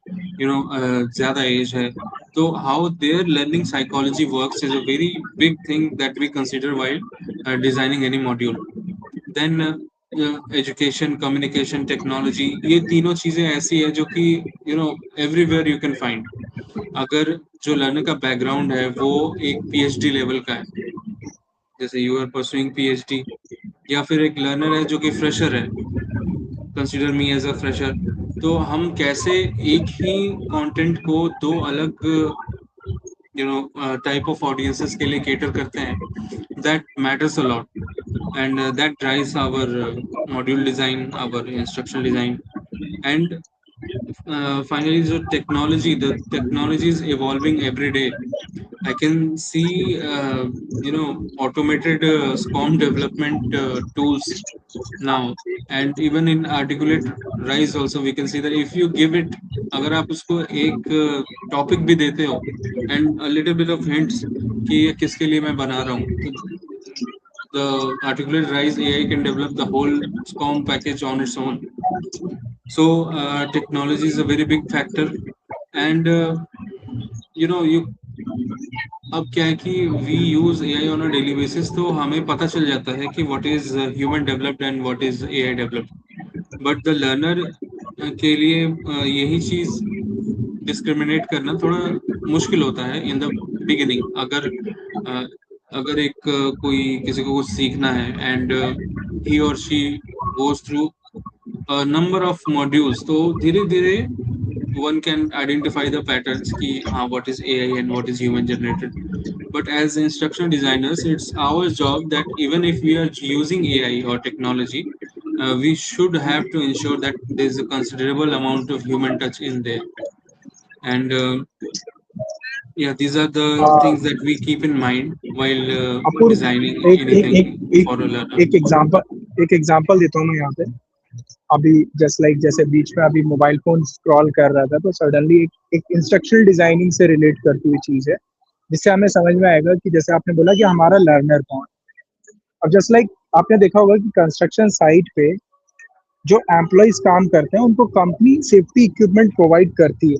ज्यादा एज है, तो how their learning psychology works is a very big thing that we consider while designing any module. Then education, communication, technology, ये तीनों चीजें ऐसी है जो कि एवरीवेयर यू कैन फाइंड। अगर जो लर्नर का बैकग्राउंड है वो एक पीएचडी लेवल का है, जैसे यू आर परसुइंग पीएचडी, या फिर एक लर्नर है जो कि फ्रेशर है, consider me as a fresher, तो हम कैसे एक ही कंटेंट को दो अलग टाइप ऑफ ऑडियंसेस के लिए केटर करते हैं, that matters a lot, and that drives our module design, our instructional design. And finally, the technology is evolving every day. I can see, automated SCOM development tools now, and even in articulate rise also we can see that if you give it, अगर आप उसको एक topic भी देते हो and a little bit of hints कि ये किसके लिए मैं बना रहा हूँ, तो the articulate rise AI can develop the whole SCOM package on its own. So technology is a very big factor, and you अब क्या है कि we use AI on a daily basis, तो हमें पता चल जाता है कि what is human developed and what is AI developed. But the learner के लिए यही चीज डिस्क्रिमिनेट करना थोड़ा मुश्किल होता है इन द बिगिनिंग। अ, अगर एक कोई किसी को कुछ सीखना है एंड ही और she goes through number of modules, तो धीरे धीरे one can identify the patterns कि हाँ what is AI and what is human generated. But as instructional designers, it's our job that even if we are using AI or technology, we should have to ensure that there's a considerable amount of human touch in there. And yeah, these are the things that we keep in mind while Apoorv, designing एक एक anything एक एक for a learner. एक example देता हूँ मैं यहाँ पे। अभी जस्ट लाइक जैसे बीच में अभी मोबाइल फोन स्क्रॉल कर रहा था तो सडनली एक इंस्ट्रक्शनल डिजाइनिंग से रिलेट करती हुई चीज है, जिससे हमें समझ में आएगा कि जैसे आपने बोला कि हमारा लर्नर कौन। अब जस्ट लाइक आपने देखा होगा कि कंस्ट्रक्शन साइट पे जो एम्प्लॉयज काम करते हैं उनको कंपनी सेफ्टी इक्विपमेंट प्रोवाइड करती है।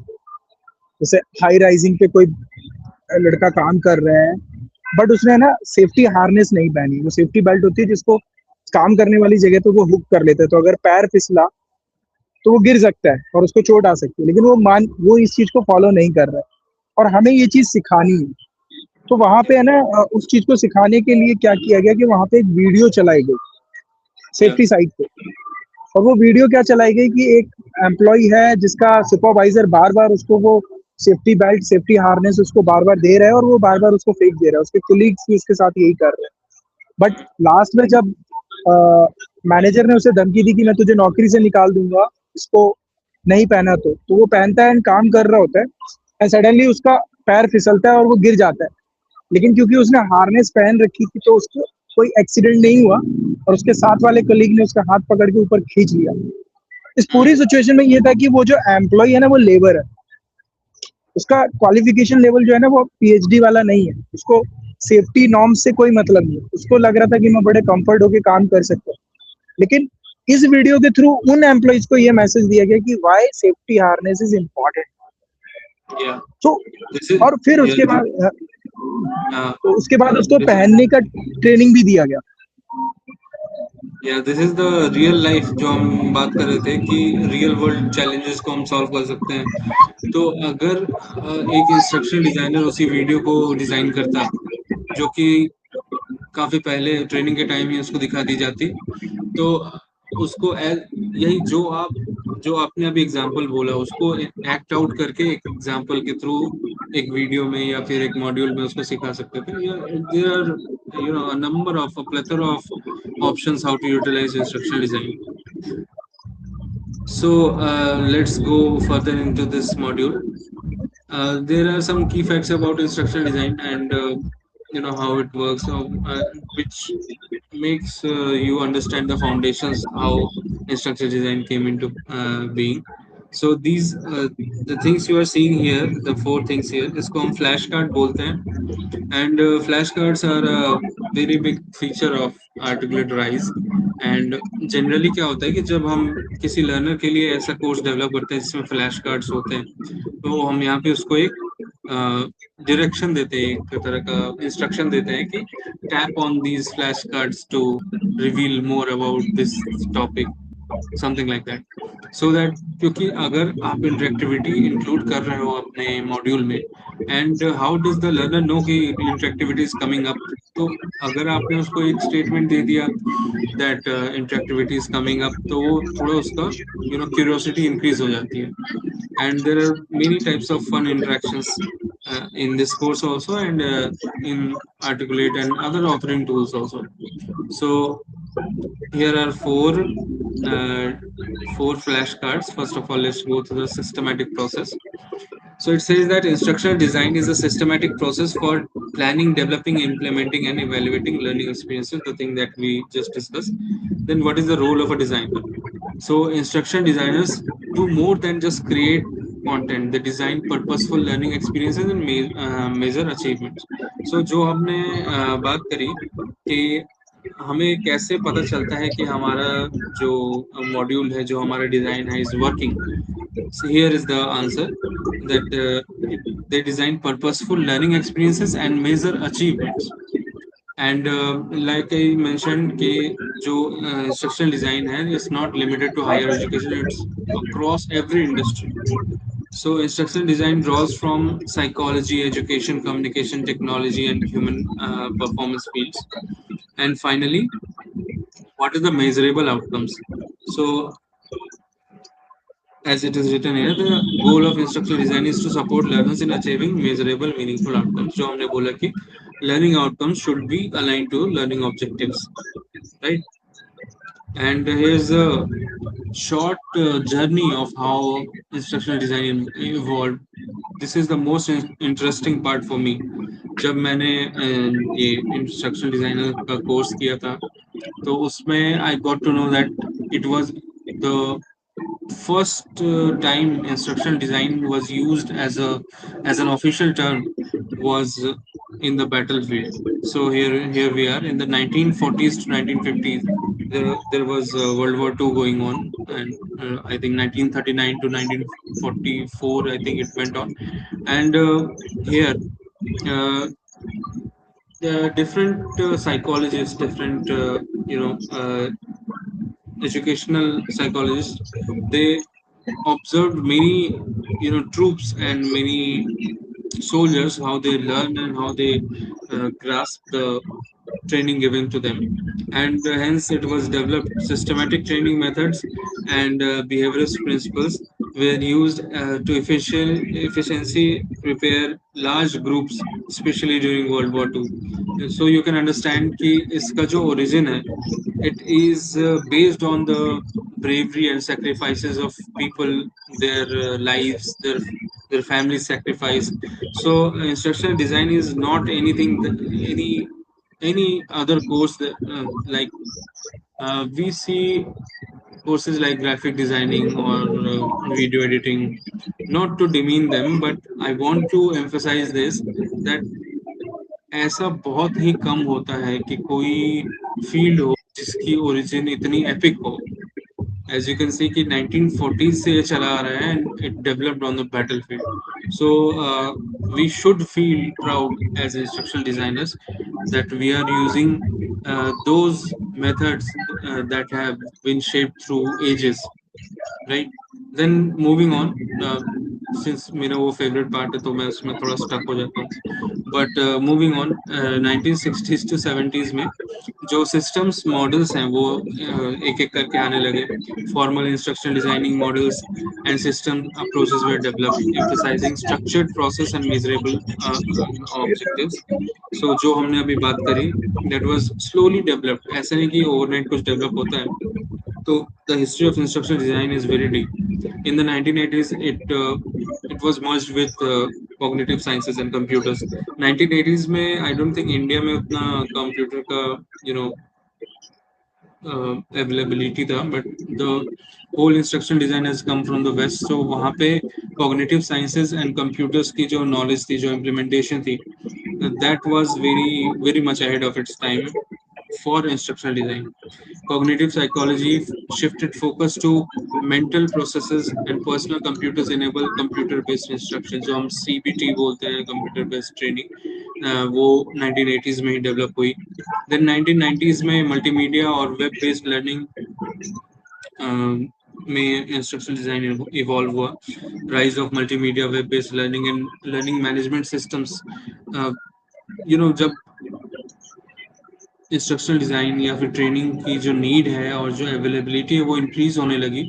जैसे हाई राइजिंग पे कोई लड़का काम कर रहा है, बट उसने ना सेफ्टी हार्नेस नहीं पहनी, वो सेफ्टी बेल्ट होती है जिसको काम करने वाली जगह पे वो हुक कर लेते हैं, तो अगर पैर फिसला तो वो गिर सकता है और उसको चोट आ सकती है, लेकिन वो इस चीज को फॉलो नहीं कर रहा है और हमें ये चीज सिखानी है। तो वहां पे है ना उस चीज को सिखाने के लिए क्या किया गया कि वहां पे एक वीडियो चलाई गई Yeah. सेफ्टी साइट पे। और वो वीडियो क्या चलाई गई कि एक एम्प्लॉय है जिसका सुपरवाइजर बार बार उसको वो सेफ्टी बेल्ट सेफ्टी हार्नेस उसको बार बार दे रहा है और वो बार बार उसको फेंक दे रहा है, उसके कोलीग्स भी उसके साथ यही कर रहे हैं। बट लास्ट में जब मैनेजर ने उसे धमकी दी कि मैं तुझे नौकरी से निकाल दूंगा इसको नहीं पहना, तो वो पहनता है एंड काम कर रहा होता है एंड सडनली उसका पैर फिसलता है और वो गिर जाता है। लेकिन क्योंकि उसने हार्नेस पहन रखी थी तो उसको कोई एक्सीडेंट नहीं हुआ और उसके साथ वाले कलीग ने उसका हाथ पकड़ के ऊपर खींच लिया। इस पूरी सिचुएशन में ये था कि वो जो एम्प्लॉय है ना वो लेबर है, उसका क्वालिफिकेशन लेवल जो है ना वो पीएचडी वाला नहीं है, उसको सेफ्टी नॉर्म से कोई मतलब नहीं है, उसको लग रहा था कि मैं बड़े कंफर्ट होके काम कर सकता हूँ। लेकिन इस वीडियो के थ्रू उन एम्प्लॉयज को ये मैसेज दिया गया कि why safety harness is important. Yeah. तो This is और फिर yeah. Uh, उसके बाद उसको this is पहनने का ट्रेनिंग भी दिया गया। या this is the real life जो हम बात कर रहे थे कि रियल वर्ल्ड चैलेंजेस को हम सॉल्व कर सकते हैं। तो अगर एक इंस्ट्रक्शनल डिजाइनर उसी वीडियो को डिजाइन करता जो कि काफी पहले ट्रेनिंग के टाइम ही उसको दिखा दी जाती, तो उसको यही जो आपने अभी एग्जांपल बोला उसको एक्ट आउट करके एक एग्जांपल के थ्रू एक वीडियो में या फिर एक मॉड्यूल में उसको सिखा सकते थे। या there are a number of a plethora of options how to utilize instructional design. So let's go further into this module. There are some key facts about instructional design and how it works, which makes you understand the foundations how instructional design came into being. So the things you are seeing here, the four things here, इसको हम flashcard बोलते हैं, and flashcards are a very big feature of articulate rise. And generally क्या होता है कि जब हम किसी लर्नर के लिए ऐसा कोर्स डेवलप करते हैं जिसमें फ्लैश कार्ड्स होते हैं, तो हम यहाँ पे उसको एक डायरेक्शन देते हैं, एक तरह का इंस्ट्रक्शन देते हैं कि tap on these flash cards to reveal more about this topic, something like that. So that, क्योंकि अगर आप इंटरेक्टिविटी इंक्लूड कर रहे हो अपने मॉड्यूल में, and how does the learner know कि इंटरेक्टिविटी इज कमिंग अप, तो अगर आपने उसको एक स्टेटमेंट दे दिया that interactivity is coming up, तो वो थोड़ा उसका क्यूरियोसिटी इंक्रीज हो जाती है। And there are many types of fun interactions in this course also, and in articulate and other authoring tools also. So here are uh, four flashcards. First of all, let's go through the systematic process. So it says that instructional design is a systematic process for planning, developing, implementing, and evaluating learning experiences, the thing that we just discussed. Then what is the role of a designer? So instruction designers do more than just create content. They design purposeful learning experiences and measure achievements. So जो हमने बात करी कि हमें कैसे पता चलता है कि हमारा जो मॉड्यूल है, जो हमारा डिजाइन है, is working. So here is the answer that they design purposeful learning experiences and measure achievements. And like I mentioned, कि जो instructional design है, it's not limited to higher education, it's across every industry. So instructional design draws from psychology, education, communication, technology, and human performance fields. And finally, what are the measurable outcomes? So as it is written here, the goal of instructional design is to support learners in achieving measurable, meaningful outcomes. जो हमने बोला कि learning outcomes should be aligned to learning objectives, right? And here's a short journey of how instructional design evolved. This is the most interesting part for me. जब मैंने ये instructional designer का course किया था, तो उसमें I got to know that it was the first time instructional design was used as an official term was in the battlefield. So here we are in the 1940s to 1950s. There was World War II going on, and I think 1939 to 1944, I think it went on. And here, uh, the different psychologists, different educational psychologists, they observed many troops and many soldiers, how they learn and how they grasp the training given to them. And hence it was developed. Systematic training methods and behaviorist principles were used to efficiency prepare large groups, especially during World War II. So you can understand कि इसका जो origin है, it is based on the bravery and sacrifices of people, their lives, their family sacrifice. So instructional design is not anything any other course that, like we see courses like graphic designing or video editing. Not to demean them, but I want to emphasize this, that ऐसा बहुत ही कम होता है कि कोई field हो जिसकी origin इतनी epic हो. As you can see कि 1940s से ये चला आ रहा है and it developed on the battlefield. So we should feel proud as instructional designers that we are using those methods that have been shaped through ages, right? Then moving on, since मेरा वो favorite part है तो मैं उसमें थोड़ा stuck हो जाता हूँ. But moving on, 1960s to 70s में जो systems models हैं वो एक एक करके आने लगे. Formal instructional designing models and system approaches were developed, emphasizing structured process and measurable objectives. So जो हमने अभी बात करी, that was slowly developed. ऐसा नहीं कि overnight कुछ develop होता है. So the history of instructional design is very deep. In the 1980s, it was merged with cognitive sciences and computers. 1980s में I don't think India में उतना computer का you know availability था, but the whole instructional design has come from the West. So वहाँ पे cognitive sciences and computers की जो knowledge थी, जो implementation थी, that was very much ahead of its time for instructional design. Cognitive psychology shifted focus to mental processes and personal computers enable computer based instruction, जो हम CBT बोलते हैं, computer based training, वो 1980s में ही develop हुई. Then 1990s में multimedia और web based learning में instructional design evolve हुआ. Rise of multimedia, web based learning and learning management systems. uh, जब इंस्ट्रक्शनल डिज़ाइन या फिर ट्रेनिंग की जो नीड है और जो अवेलेबिलिटी है वो इंक्रीज होने लगी,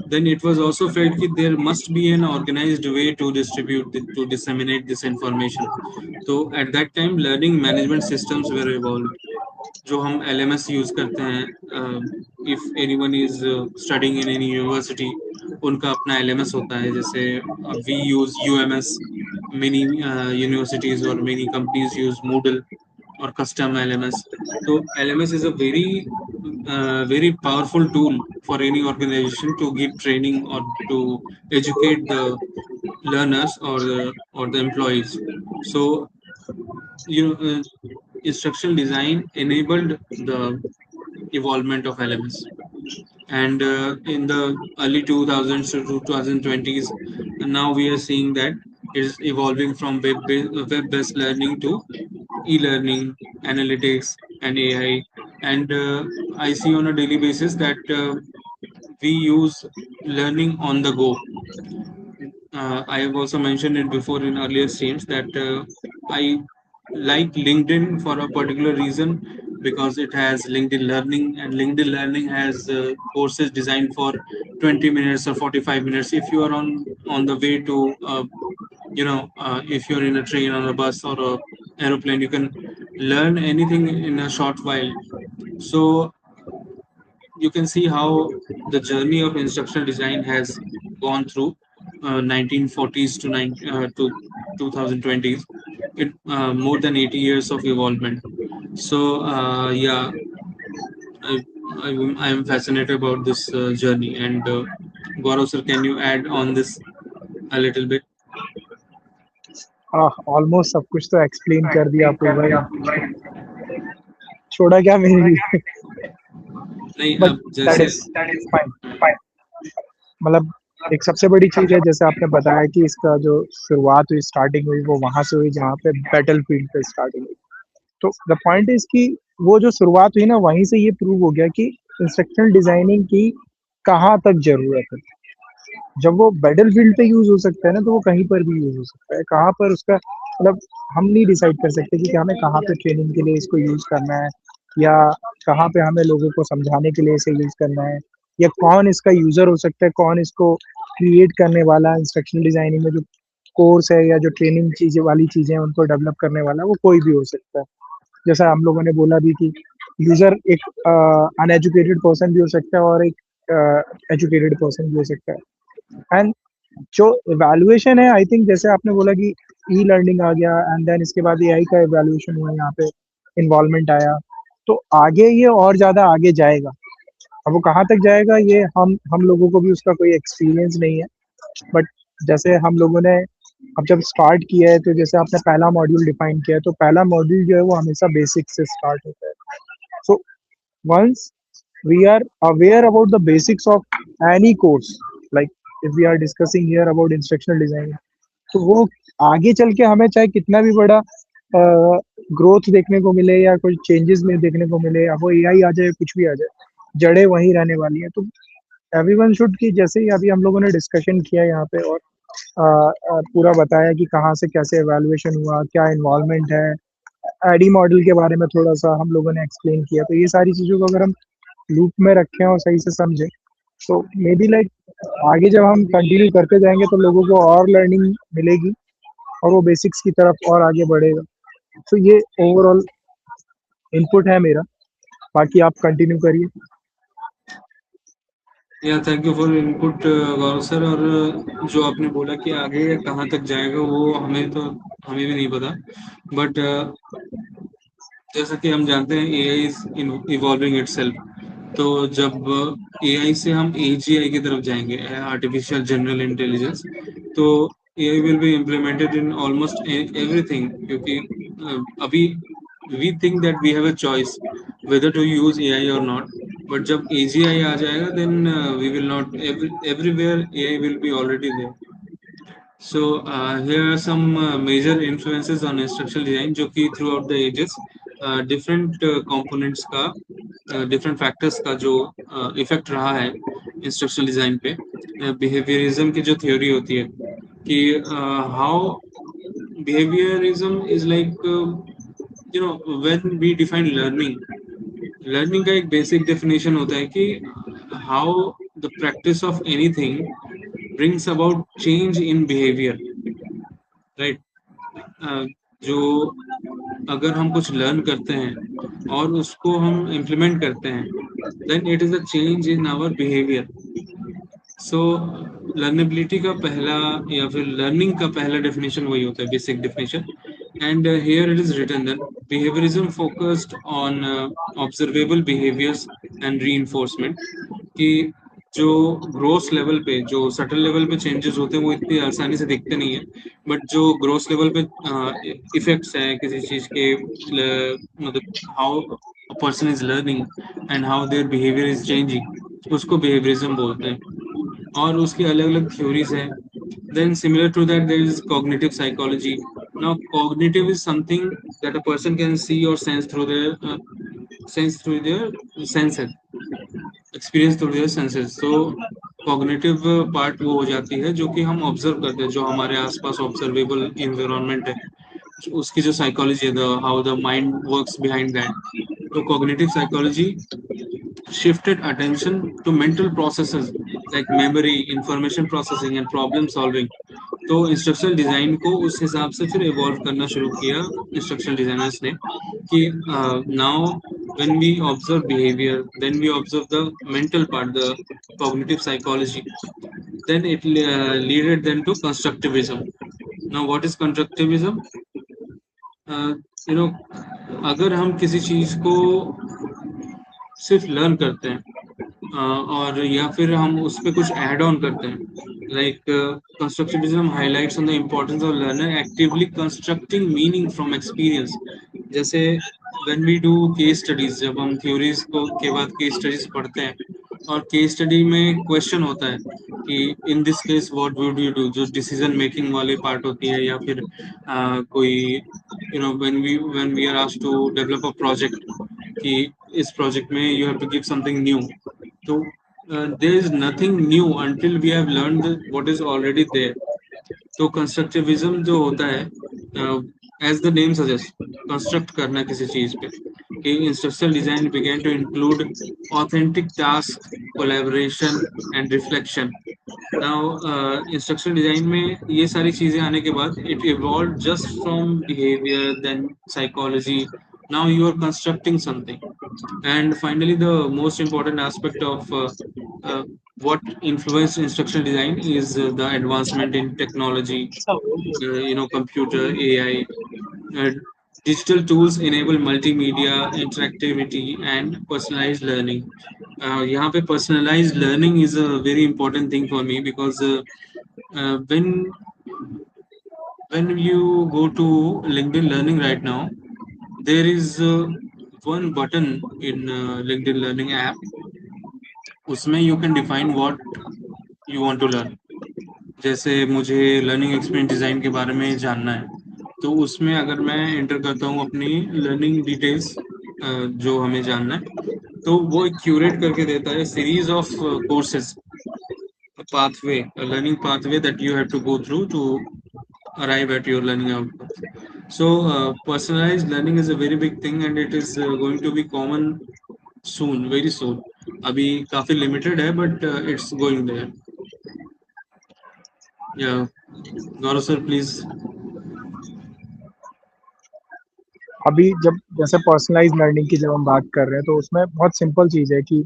then it was also felt कि there must be an organized way to distribute to disseminate this information. तो at that time learning management systems were evolve. जो हम LMS यूज़ करते हैं, if anyone is studying in any university, उनका अपना LMS होता है. जैसे we use UMS, many universities और many companies use Moodle or custom LMS. So LMS is a very powerful tool for any organization to give training or to educate the learners or the employees. So instructional design enabled the evolvement of LMS. And in the early 2000s to 2020s, and now we are seeing that it is evolving from web-based learning to e-learning, analytics, and AI. And I see on a daily basis that we use learning on the go. I have also mentioned it before in earlier streams that I like LinkedIn for a particular reason because it has LinkedIn Learning, and LinkedIn Learning has courses designed for 20 minutes or 45 minutes. If you are on the way to, if you're in a train or a bus or a aeroplane, you can learn anything in a short while. So you can see how the journey of instructional design has gone through 1940s to 2020s. It more than 80 years of evolvement. So yeah, I, I am fascinated about this journey. And Gaurav sir, can you add on this a little bit? Almost सब कुछ तो explain कर दिया अपूर्व भाई, छोड़ा क्या मेरे लिए? नहीं, बट अब दैट जैसे इज फाइन. मतलब एक सबसे बड़ी चीज है, जैसे आपने बताया कि इसका जो शुरुआत हुई, स्टार्टिंग हुई, वो वहां से हुई जहाँ पे बैटल फील्ड पे स्टार्टिंग हुई. तो द पॉइंट इज कि वो जो शुरुआत हुई ना, वहीं से ये प्रूव हो गया कि इंस्ट्रक्शनल डिजाइनिंग की कहाँ तक जरूरत है. जब वो बैटल फील्ड पे यूज हो सकता है ना, तो वो कहीं पर भी यूज हो सकता है. कहाँ पर उसका मतलब हम नहीं डिसाइड कर सकते कि हमें कहाँ पे ट्रेनिंग के लिए इसको यूज करना है, या कहाँ पे हमें लोगों को समझाने के लिए इसे यूज करना है, या कौन इसका यूजर हो सकता है, कौन इसको क्रिएट करने वाला इंस्ट्रक्शनल डिजाइनिंग में जो कोर्स है या जो ट्रेनिंग चीजें वाली चीजें हैं उनको डेवलप करने वाला, वो कोई भी हो सकता है. जैसा हम लोगों ने बोला भी कि यूजर एक अनएजुकेटेड पर्सन भी हो सकता है और एक एजुकेटेड पर्सन भी हो सकता है. एंड जो इवैल्यूएशन है, आई थिंक जैसे आपने बोला कि ई लर्निंग आ गया एंड देन इसके बाद एआई का इवैल्यूएशन हुआ, यहाँ पे इन्वॉल्वमेंट आया, तो आगे ये और ज्यादा आगे जाएगा. अब वो कहाँ तक जाएगा, ये हम लोगों को भी उसका कोई एक्सपीरियंस नहीं है. बट जैसे हम लोगों ने अब जब स्टार्ट किया है, तो जैसे आपने पहला मॉड्यूल डिफाइन किया है, तो पहला मॉड्यूल जो है वो हमेशा बेसिक से स्टार्ट होता है. So once we are aware about the basics of any course, like if we are discussing here about instructional design, तो वो आगे चल के हमें चाहे कितना भी बड़ा ग्रोथ देखने को मिले या कोई चेंजेस में देखने को मिले, या वो एआई आ जाए कुछ भी आ जाए, जड़ें वहीं रहने वाली हैं। तो एवरीवन शुड, कि जैसे ही अभी हम लोगों ने डिस्कशन किया यहाँ पे, और पूरा बताया कि कहाँ से कैसे एवेल्युएशन हुआ, क्या इन्वॉल्वमेंट है, एडी मॉडल के बारे में थोड़ा सा हम लोगों ने एक्सप्लेन किया, तो ये सारी चीज़ों को अगर हम लूप में रखें और सही से समझें, तो मे बी लाइक आगे जब हम कंटिन्यू करते जाएंगे तो लोगों को और लर्निंग मिलेगी और वो बेसिक्स की तरफ और आगे बढ़ेगा। तो ये ओवरऑल इनपुट है मेरा। बाकी आप कंटिन्यू करिए। या thank you for input Gaurav sir. और जो आपने बोला कि आगे कहाँ तक जाएगा वो हमें भी नहीं पता। बट जैसा कि हम जानते हैं एआई इज इवॉल्विंग इटसेल्फ। तो जब एआई से हम एजीआई की तरफ जाएंगे, आर्टिफिशियल जनरल इंटेलिजेंस, तो AI will be implemented in almost everything. क्योंकि अभी we think that we have a choice whether to use AI or not. But जब AGI आ जाएगा, then we will not, everywhere AI will be already there. So here are some major influences on instructional design जो कि throughout the ages different components का, different factors का जो effect रहा है instructional design पे। behaviorism की जो theory होती है कि how behaviorism is like when we define learning, learning का एक बेसिक डेफिनेशन होता है कि how the practice of anything brings about change in behaviour, right. जो अगर हम कुछ लर्न करते हैं और उसको हम इम्प्लीमेंट करते हैं, then it is a change in our behaviour. So learnability का पहला या फिर लर्निंग का पहला डेफिनेशन वही होता है, basic definition. And here it is written that behaviourism focused on observable behaviours and reinforcement. कि जो ग्रोस लेवल पे, जो सटल लेवल पे चेंजेस होते हैं वो इतनी आसानी से दिखते नहीं है। बट जो ग्रोस लेवल पे इफेक्ट्स हैं किसी चीज के, मतलब how a person is learning and how their behaviour is changing, उसको बिहेवियरिज्म बोलते हैं। और उसकी अलग अलग थ्योरीज हैं। Then similar to that there is cognitive psychology. Now cognitive is something that a person can see और sense through their senses, experience through their senses. तो कॉग्निटिव पार्ट वो हो जाती है जो कि हम ऑब्जर्व करते हैं, जो हमारे आसपास ऑब्जर्वेबल इन्वायरमेंट है, उसकी जो साइकोलॉजी है, the how the mind works behind that. तो cognitive psychology shifted attention to mental processes like memory, information processing and problem solving। तो इंस्ट्रक्शनल डिजाइन को उस हिसाब से फिर इवॉल्व करना शुरू किया इंस्ट्रक्शनल डिजाइनर्स ने कि now when we observe behavior, then we observe the mental part, the cognitive psychology, then it leaded then to constructivism। Now what is constructivism? uh, you know अगर हम किसी चीज को सिर्फ लर्न करते हैं और या फिर हम उस पे कुछ ऐड ऑन करते हैं, like constructivism highlights on the importance of learner actively constructing meaning from experience. जैसे when we do case studies, जब हम थ्योरीज को के बाद केस स्टडीज पढ़ते हैं और केस स्टडी में क्वेश्चन होता है कि in this case what would you do, जो डिसीजन मेकिंग वाली पार्ट होती है, या फिर कोई when we are asked to develop a project कि इस प्रोजेक्ट में you have to give something new. तो there is nothing new until we have learned what is already there. तो कंस्ट्रक्टिविज्म जो होता है, as the name suggest, construct करना किसी चीज पे, कि instructional design begin to include authentic task, collaboration and reflection. Now instructional design में ये सारी चीजें आने के बाद it evolve just from behaviour then psychology. Now you are constructing something. And finally, the most important aspect of uh, what influenced instructional design is the advancement in technology, computer, AI. Uh, Digital tools enable multimedia, interactivity, and personalized learning. यहाँ पे personalized learning is a very important thing for me because when you go to LinkedIn Learning right now, there is one button in LinkedIn Learning app उसमें you can define what you want to learn. जैसे मुझे learning experience design के बारे में जानना है, तो उसमें अगर मैं एंटर करता हूँ अपनी लर्निंग डिटेल्स जो हमें जानना है, तो वो एक क्यूरेट करके देता है series of courses, pathway, a learning pathway that you have to go through to arrive at your learning outcomes. So, personalized learning is a very big thing, and it is going to be common soon, very soon. अभी काफी limited है, but it's going there. या गौरव sir please. अभी जब जैसे personalise learning की जब हम बात कर रहे हैं तो उसमें बहुत सिंपल चीज़ है कि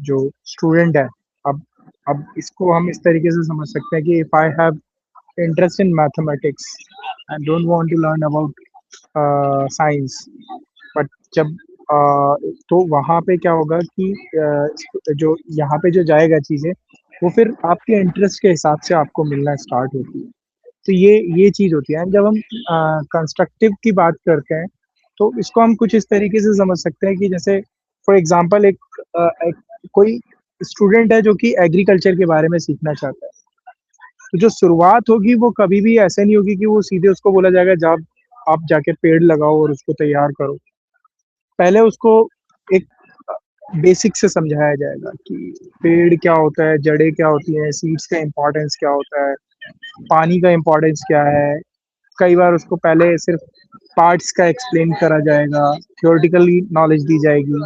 जो स्टूडेंट है, अब अब इसको हम इस तरीके से समझ सकते हैं कि if I have interest in mathematics and don't want to learn about science, but जब तो वहाँ पे क्या होगा कि जो यहाँ पे जो जाएगा चीज़ें, वो फिर आपके इंटरेस्ट के हिसाब से आपको मिलना स्टार्ट होती है। तो ये चीज़ होती है। एंड जब हम कंस्ट्रक्टिव की बात करते हैं, तो इसको हम कुछ इस तरीके से समझ सकते हैं कि जैसे फॉर एग्जांपल एक कोई स्टूडेंट है जो कि एग्रीकल्चर के बारे में सीखना चाहता है। तो जो शुरुआत होगी वो कभी भी ऐसे नहीं होगी कि वो सीधे उसको बोला जाएगा जा आप जाके पेड़ लगाओ और उसको तैयार करो। पहले उसको एक बेसिक से समझाया जाएगा कि पेड़ क्या होता है, जड़ें क्या होती हैं, सीड्स का इम्पोर्टेंस क्या होता है, पानी का इम्पोर्टेंस क्या है। कई बार उसको पहले सिर्फ पार्ट्स का एक्सप्लेन करा जाएगा, थ्योरेटिकली नॉलेज दी जाएगी।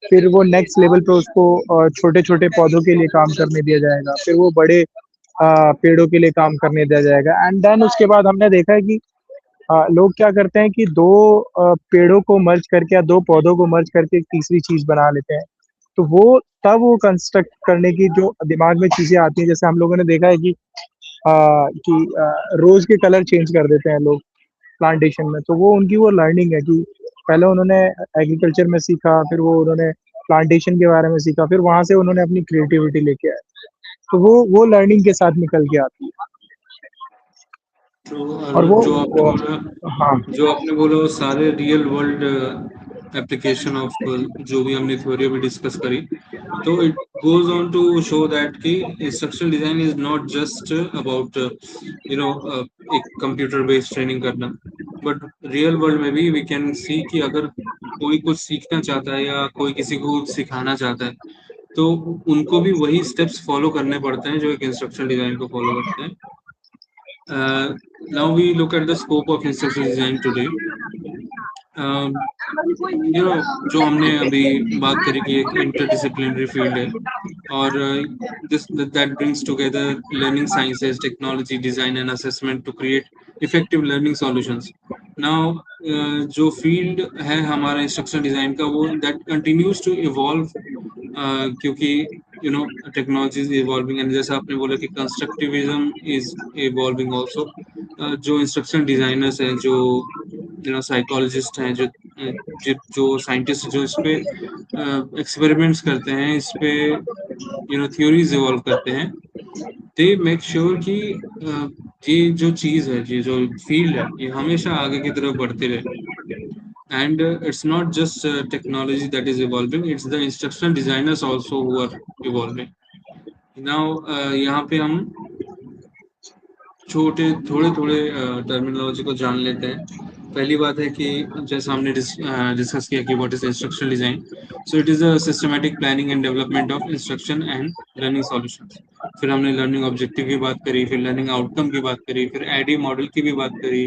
फिर वो नेक्स्ट लेवल पे उसको छोटे-छोटे पौधों के लिए काम करने दिया जाएगा, फिर वो बड़े पेड़ों के लिए काम करने दिया जाएगा। एंड देन उसके बाद हमने देखा है कि लोग क्या करते हैं कि 2 पेड़ों को मर्ज करके या 2 पौधों को मर्ज करके एक तीसरी चीज़ बना लेते हैं। तो वो तब वो कंस्ट्रक्ट करने की जो दिमाग में चीज़ें आती हैं, जैसे हम लोगों ने देखा है कि रोज़ के कलर चेंज कर देते हैं लोग प्लांटेशन में। तो वो उनकी वो लर्निंग है कि पहले उन्होंने एग्रीकल्चर में सीखा, फिर वो उन्होंने प्लांटेशन के बारे में सीखा, फिर वहाँ से उन्होंने अपनी क्रिएटिविटी लेके आए। तो वो लर्निंग के साथ निकल के आती है। तो और और जो आपने वो बोला, हाँ। जो आपने बोला वो सारे रियल वर्ल्ड एप्लीकेशन ऑफ जो भी हमने थ्योरी अभी डिस्कस करी, तो it goes on to show that कि instructional design is not just about एक कंप्यूटर बेस्ड ट्रेनिंग करना, बट रियल वर्ल्ड में भी वी कैन सी कि अगर कोई कुछ सीखना चाहता है या कोई किसी को कुछ सिखाना चाहता है, तो उनको भी वही स्टेप्स फॉलो करने पड़ते हैं जो एक इंस्ट्रक्शनल डिजाइन को फॉलो करते हैं। Now we look at the scope of instructional design today. You know जो हमने अभी बात करी कि एक इंटरडिसिप्लिनरी फील्ड है, और this that brings together learning sciences, technology, design and assessment to create effective learning solutions. Now जो फील्ड है हमारा इंस्ट्रक्शन डिजाइन का, वो दैट कंटिन्यूज टू इवॉल्व, क्योंकि टेक्नोलॉजी इज इवॉल्विंग, एंड जैसा आपने बोला कि कंस्ट्रक्टिविज्म इज इवॉल्विंग ऑल्सो। जो इंस्ट्रक्शन डिजाइनर्स हैं, जो साइकोलॉजिस्ट हैं, जो साइंटिस्ट जो इस पे एक्सपेरिमेंट्स करते हैं, इस पे थ्योरीज इवॉल्व करते हैं, दे मेक श्योर कि ये जो चीज़ है, ये जो फील्ड है, ये हमेशा आगे की तरफ बढ़ते रहे। And it's not just technology that is evolving, it's the instructional designers also who are evolving. Now यहाँ पे हम छोटे थोड़े थोड़े टर्मिनोलॉजी को जान लेते हैं। पहली बात है कि जैसा हमने डिस्कस किया कि what is instructional design. So it is a systematic planning and development of instruction and learning solutions. फिर हमने लर्निंग ऑब्जेक्टिव की बात करी, फिर लर्निंग आउटकम की बात करी, फिर एडी मॉडल की भी बात करी,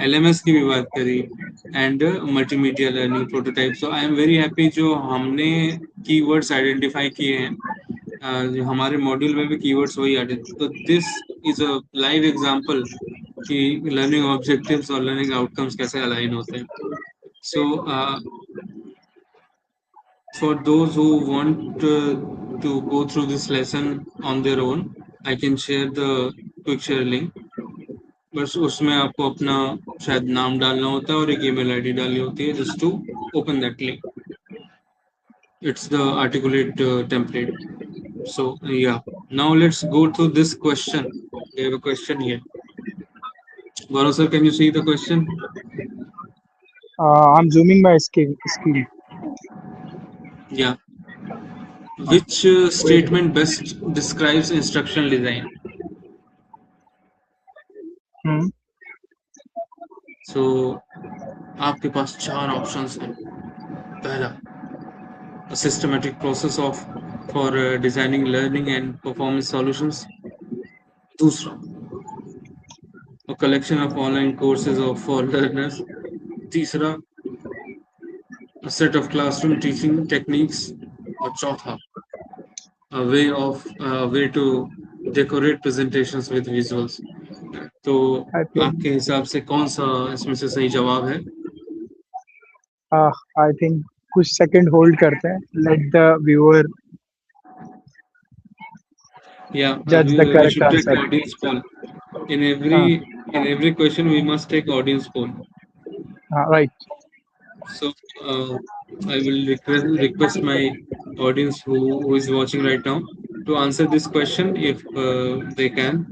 एलएमएस की भी बात करी, and multimedia learning prototype. So I am very happy जो हमने कीवर्ड्स आइडेंटिफाई किए हैं, जो हमारे मॉड्यूल में भी कीवर्ड्स वही आते हैं। तो this is a live example कि लर्निंग ऑब्जेक्टिव्स और लर्निंग आउटकम्स कैसे अलाइन होते हैं। So for those who want to go through this lesson on their own, I can share the quick share link। बस उसमें आपको अपना शायद नाम डालना होता है और एक ईमेल आईडी डालनी होती है, just to open that link. It's the articulate template. So yeah, now let's go to this question. We have a question here. Gaurav sir, can you see the question? I'm zooming my screen. Yeah. Which wait. statement best describes instructional design? Hmm. So आपके पास चार options हैं. पहला, a systematic process of for designing learning and performance solutions. दूसरा, a collection of online courses of for learners. तीसरा, a set of classroom teaching techniques. और चौथा, a way to decorate presentations with visuals. तो I think आपके हिसाब से कौन सा इसमें से सही जवाब है? आई थिंक कुछ सेकंड होल्ड करते हैं. लेट द व्यूअर Yeah, जज the we correct should take answer. audience poll. In हाँ. every question, we must take audience poll. हाँ, right. So I will request my audience who is watching right now to answer this question if they can.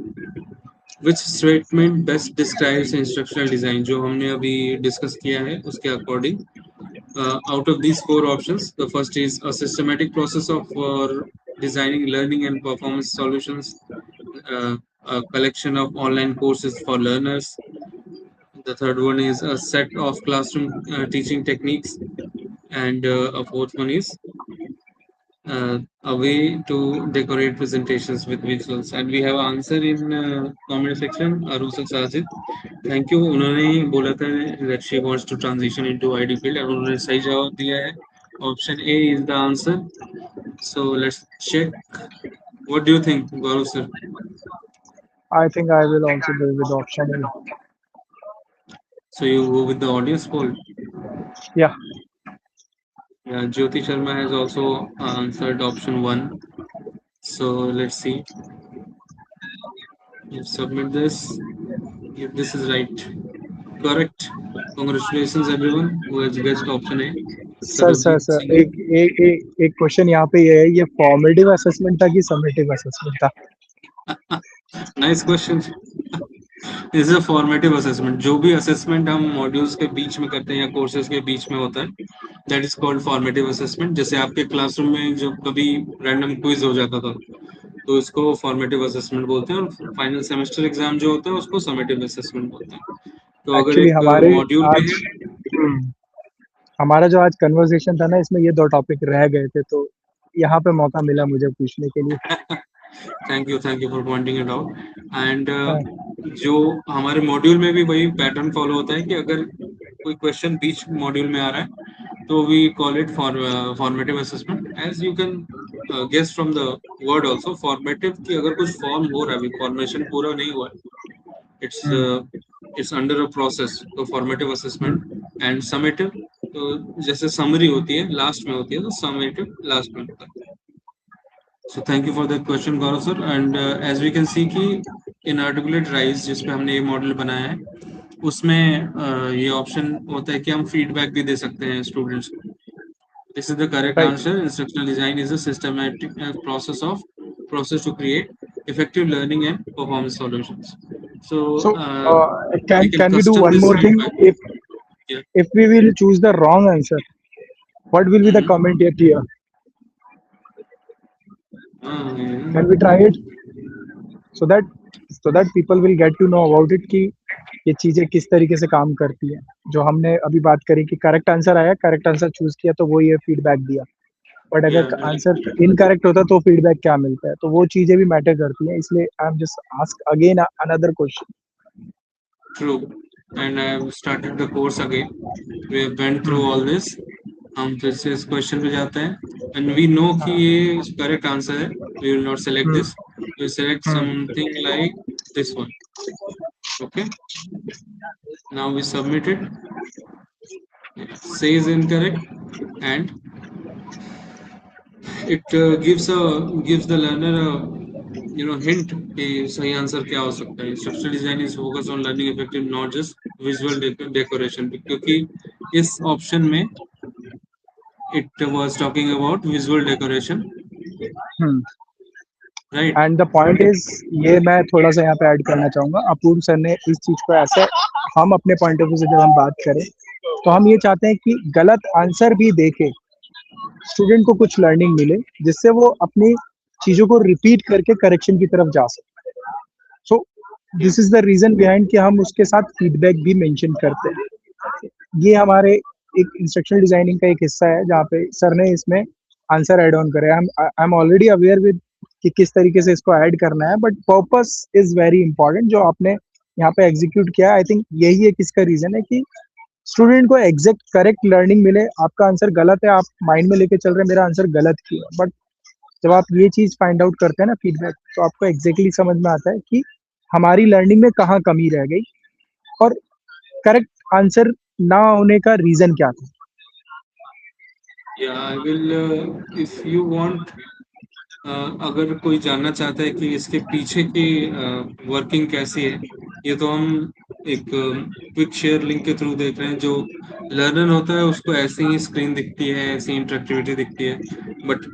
Which statement best describes instructional design? जो हमने अभी discuss किया है उसके according. Out of these four options, the first is a systematic process of designing learning and performance solutions. A collection of online courses for learners. The third one is a set of classroom teaching techniques, and a fourth one is a way to decorate presentations with visuals. And we have answer in comment section. Arusal Sajid, thank you. उन्होंने बोला था that she wants to transition into ID field और उन्होंने सही जवाब दिया है. Option A is the answer. So let's check. What do you think, Gaurav sir? I think I will also go with option A. So you go with the audience poll. या. Yeah, Jyoti Sharma has also answered option one. So let's see. You submit this. If this is right, correct. Congratulations, everyone who has guessed option A. Sir sir Sarabjit sir Singh. एक question यहाँ पे ये है, ये formative assessment था कि summative assessment था? Nice question. Is a formative assessment. जो भी असेसमेंट हम मॉड्यूल्स के बीच में करते हैं या कोर्सेज के बीच में होता है, that is called formative assessment. जैसे आपके क्लासरूम में जब कभी रैंडम क्विज हो जाता था, तो इसको फॉर्मेटिव असेसमेंट बोलते हैं. और फाइनल सेमेस्टर एग्जाम जो होता है उसको समेटिव असेसमेंट बोलते हैं. तो अगर एक्चुअली एक हमारे मॉड्यूल में आज हमारा जो आज कन्वर्सेशन था ना, इसमें ये दो टॉपिक रह गए थे, तो यहाँ पे मौका मिला मुझे पूछने के लिए. है thank you for pointing it out. And हाँ. जो हमारे मॉड्यूल में भी वही पैटर्न फॉलो होता है कि अगर कोई क्वेश्चन बीच मॉड्यूल में आ रहा है, तो we call it formative assessment. As you can guess from the word also, formative की अगर कुछ फॉर्म हो रहा है, अभी फॉर्मेशन पूरा नहीं हुआ है, it's hmm. It's under a process, तो formative assessment. Hmm. And summative, तो जैसे समरी होती है लास्ट में होती है, तो समेटिव लास्ट में होता है. So thank you for that question, Gaurav sir. And as we can see कि in articulate rise जिस पे हमने ये मॉडल बनाया है, उसमें ये ऑप्शन होता है कि हम फीडबैक भी दे सकते हैं स्टूडेंट्स को. This is the correct right. answer. Instructional design is a systematic process to create effective learning and performance solutions. So So we can can we do custom one this more thing? feedback. Yeah. If we will choose the wrong answer, what will be the Mm-hmm. comment yet here? Yeah. Can we try it? So that people will get to know about it कि ये चीजें किस तरीके से काम करती हैं. जो हमने अभी बात करी कि करेक्ट आंसर आया, करेक्ट आंसर चूज किया, तो वो ये फीडबैक दिया. But Yeah. अगर आंसर इनकरेक्ट होता तो फीडबैक क्या मिलता है, तो वो चीजें भी मैटर करती हैं. इसलिए आई am just ask again another question. True. And I have started the course again. We have went through all this. हम फिर से इस क्वेश्चन पे जाते हैं. एंड वी नो कि ये करेक्ट आंसर है. We will not select this. We select something like this one. Okay, now we submit it. Says incorrect, and it gives the learner a hint कि सही answer क्या हो सकता है. Structural design is focused on learning effective, not just visual decoration. क्योंकि इस option में it was talking about visual decoration, right? And the point is, ये मैं थोड़ा सा यहाँ पे ऐड करना चाहूंगा. अपूर्व सर ने इस चीज को ऐसे, हम अपने पॉइंट ऑफ व्यू से जब हम बात करें, तो हम ये चाहते हैं कि गलत आंसर भी देखे, स्टूडेंट को कुछ लर्निंग मिले जिससे वो अपनी चीजों को रिपीट करके करेक्शन की तरफ जा सके। So Yeah. This is the reason behind कि हम उसके साथ फीडबैक भी मेंशन करते हैं। ये हमारे एक इंस्ट्रक्शनल डिजाइनिंग का एक हिस्सा है जहाँ पे सर ने इसमें आंसर ऐड ऑन करे। I am already aware with कि किस तरीके से इसको ऐड करना है, but purpose is very important जो आपने यहाँ पे एग्जीक्यूट किया। आई थिंक यही एक इसका रीजन है कि स्टूडेंट को एग्जैक्ट करेक्ट लर्निंग मिले। आपका आंसर गलत है, आप माइंड में लेके चल रहे हैं मेरा आंसर गलत क्यों है, बट जब आप ये चीज फाइंड आउट करते हैं ना फीडबैक, तो आपको एग्जैक्टली समझ में आता है कि हमारी लर्निंग में कहाँ कमी रह गई और करेक्ट आंसर ना होने का रीजन क्या था। Yeah, I will, if you want, अगर कोई जानना चाहता है कि इसके पीछे की वर्किंग कैसी है, ये तो हम एक क्विक शेयर लिंक के थ्रू देख रहे हैं। जो लर्नर होता है उसको ऐसी ही स्क्रीन दिखती है, ऐसी इंटरेक्टिविटी दिखती है, but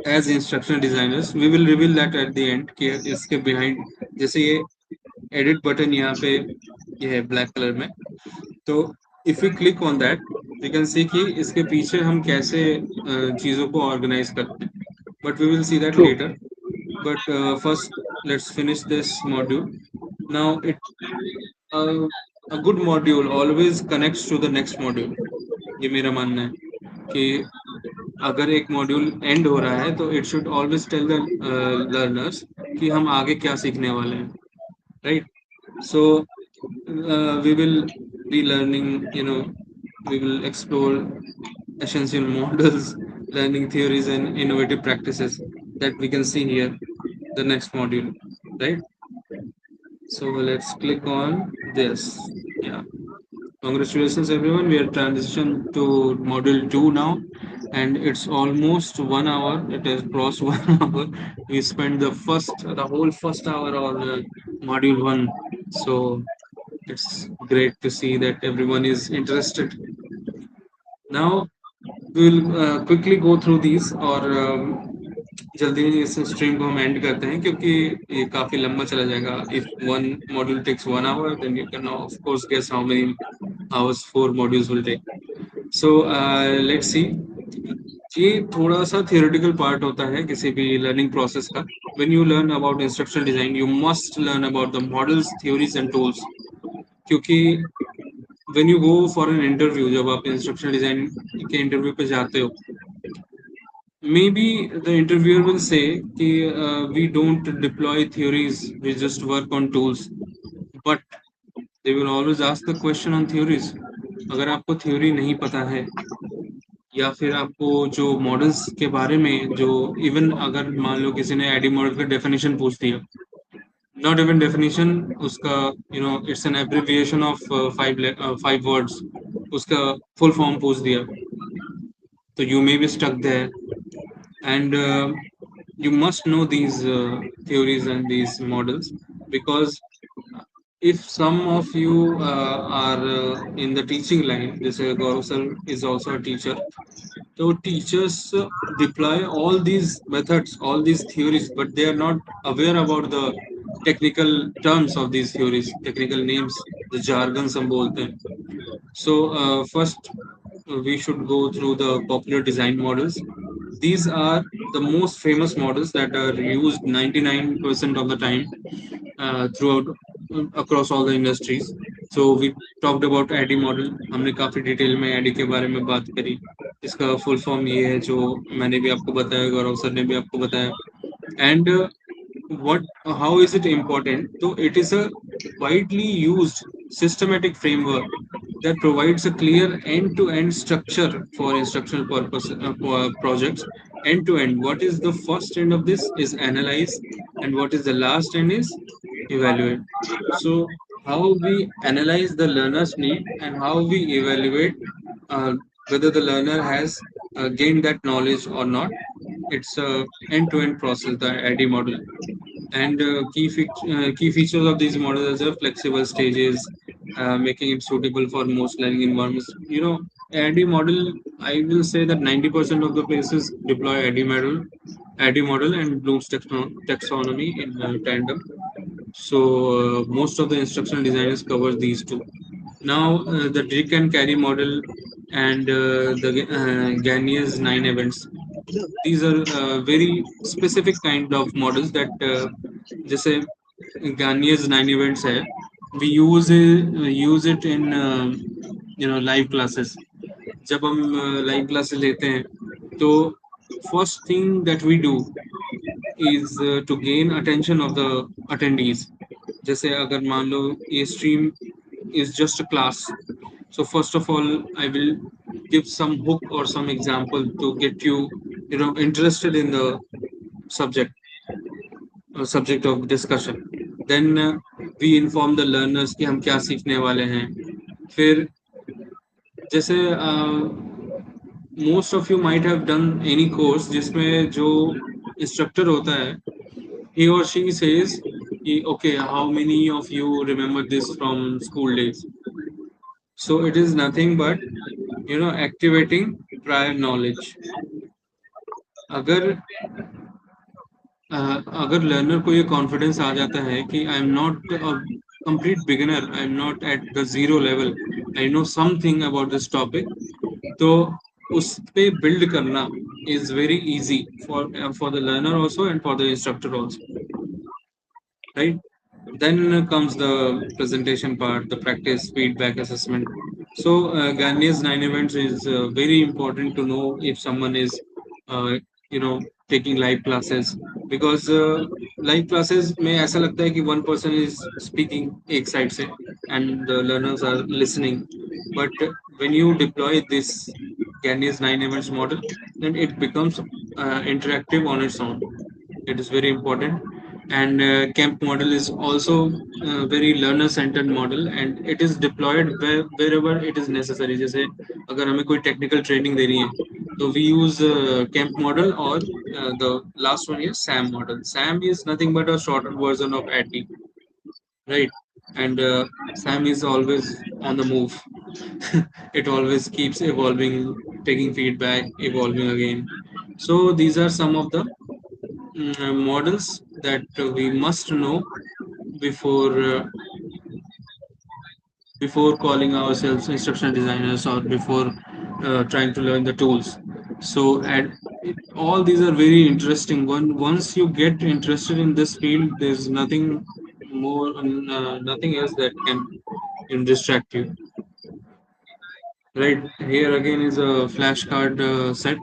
as instructional designers we will reveal that at the end कि इसके बिहाइंड, जैसे ये एडिट बटन यहाँ पे ये है ब्लैक कलर में, तो if you click on that we can see कि इसके पीछे हम कैसे चीज़ों को ऑर्गेनाइज करते हैं, but we will see that true. Later. But first, let's finish this module. Now, uh, a good module always connects to the next module. ये मेरा मानना है कि अगर एक मॉड्यूल एंड हो रहा है तो it should always tell the learners कि हम आगे क्या सीखने वाले हैं, right? So we will be learning, we will explore essential models, learning theories, and innovative practices that we can see here, the next module, right? So let's click on this. Yeah. Congratulations, everyone. We are transitioned to module 2 now, and it's almost 1 hour. It has crossed 1 hour. We spent the whole first hour on module 1. So it's great to see that everyone is interested. Now we'll quickly go through these, और जल्दी इस stream को हम and करते हैं क्योंकि ये काफी लंबा चला जाएगा. If one module takes 1 hour, then you can of course guess how many hours 4 modules will take. So let's see. ये थोड़ा सा थियोरेटिकल पार्ट होता है किसी भी लर्निंग प्रोसेस का. When you learn about instructional design, you must learn about the models, theories and tools. क्योंकि when you go for an interview, जब आप इंस्ट्रक्शनल डिजाइन के इंटरव्यू पे जाते हो, maybe the interviewer will say कि we don't deploy theories, we just work on tools, but they will always ask the question on theories. अगर आपको theory नहीं पता है या फिर आपको जो मॉडल्स के बारे में, जो इवन अगर मान लो किसी ने एडी मॉडल का डेफिनेशन पूछ दिया, नॉट इवन डेफिनेशन, उसका it's an abbreviation of 5 words, उसका फुल फॉर्म पूछ दिया, तो you may be stuck there. And you must know these theories and these models, because if some of you are in the teaching line, this Gaurav sir is also a teacher, so teachers deploy all these methods, all these theories, but they are not aware about the technical terms of these theories, technical names, the jargons हम बोलते हैं. So first, we should go through the popular design models. These are the most famous models that are used 99% of the time throughout across all the industries. So we talked about ADDIE model. हमने काफी detail में ADDIE के बारे में बात करी. इसका full form ये है जो मैंने भी आपको बताया, गौरव सर ने भी आपको बताया. And what how is it important? So it is a widely used systematic framework that provides a clear end-to-end structure for instructional purpose projects. End to end, what is the first end of this is analyze, and what is the last end is evaluate. So how we analyze the learner's need and how we evaluate uh, whether the learner has gained that knowledge or not. It's a end-to-end process, the ADDIE model. And key features of these models are flexible stages, making it suitable for most learning environments. ADDIE model, I will say that 90% of the places deploy ADDIE model and Bloom's taxonomy in tandem. So most of the instructional designers cover these two. Now the Drake and carry model and the Gagne's 9 events. These are very specific kind of models that जैसे Garnier's 9 events है, we use it in live classes. जब हम live classes लेते हैं, तो first thing that we do is to gain attention of the attendees. जैसे अगर मान लो ये stream is just a class, so first of all I will give some hook or some example to get you interested in the subject subject of discussion. Then we inform the learners कि हम क्या सीखने वाले हैं. फिर जैसे most of you might have done any course जिसमें जो instructor होता है, he or she says कि, okay, how many of you remember this from school days? So it is nothing but activating prior knowledge. अगर अगर learner को ये confidence आ जाता है कि I am not a complete beginner, I am not at the zero level, I know something about this topic, तो उस पे बिल्ड करना is very easy for the learner also and for the instructor also, right. Then comes the presentation part, the practice, feedback, assessment. So Garnier's 9 events is very important to know if someone is, taking live classes, because live classes में ऐसा लगता है कि one person is speaking एक side से and the learners are listening. But when you deploy this Garnier's 9 events model, then it becomes interactive on its own. It is very important. And camp model is also very learner centered model, and it is deployed wherever it is necessary. जैसे अगर हमें कोई technical training देनी है, तो we use camp model, or the last one is SAM model. SAM is nothing but a shorter version of ATI, right? And SAM is always on the move. It always keeps evolving, taking feedback, evolving again. So these are some of the models that we must know before before calling ourselves instructional designers, or before trying to learn the tools. So all these are very interesting. Once you get interested in this field, there's nothing more, nothing else that can distract you. Right, here again is a flashcard set.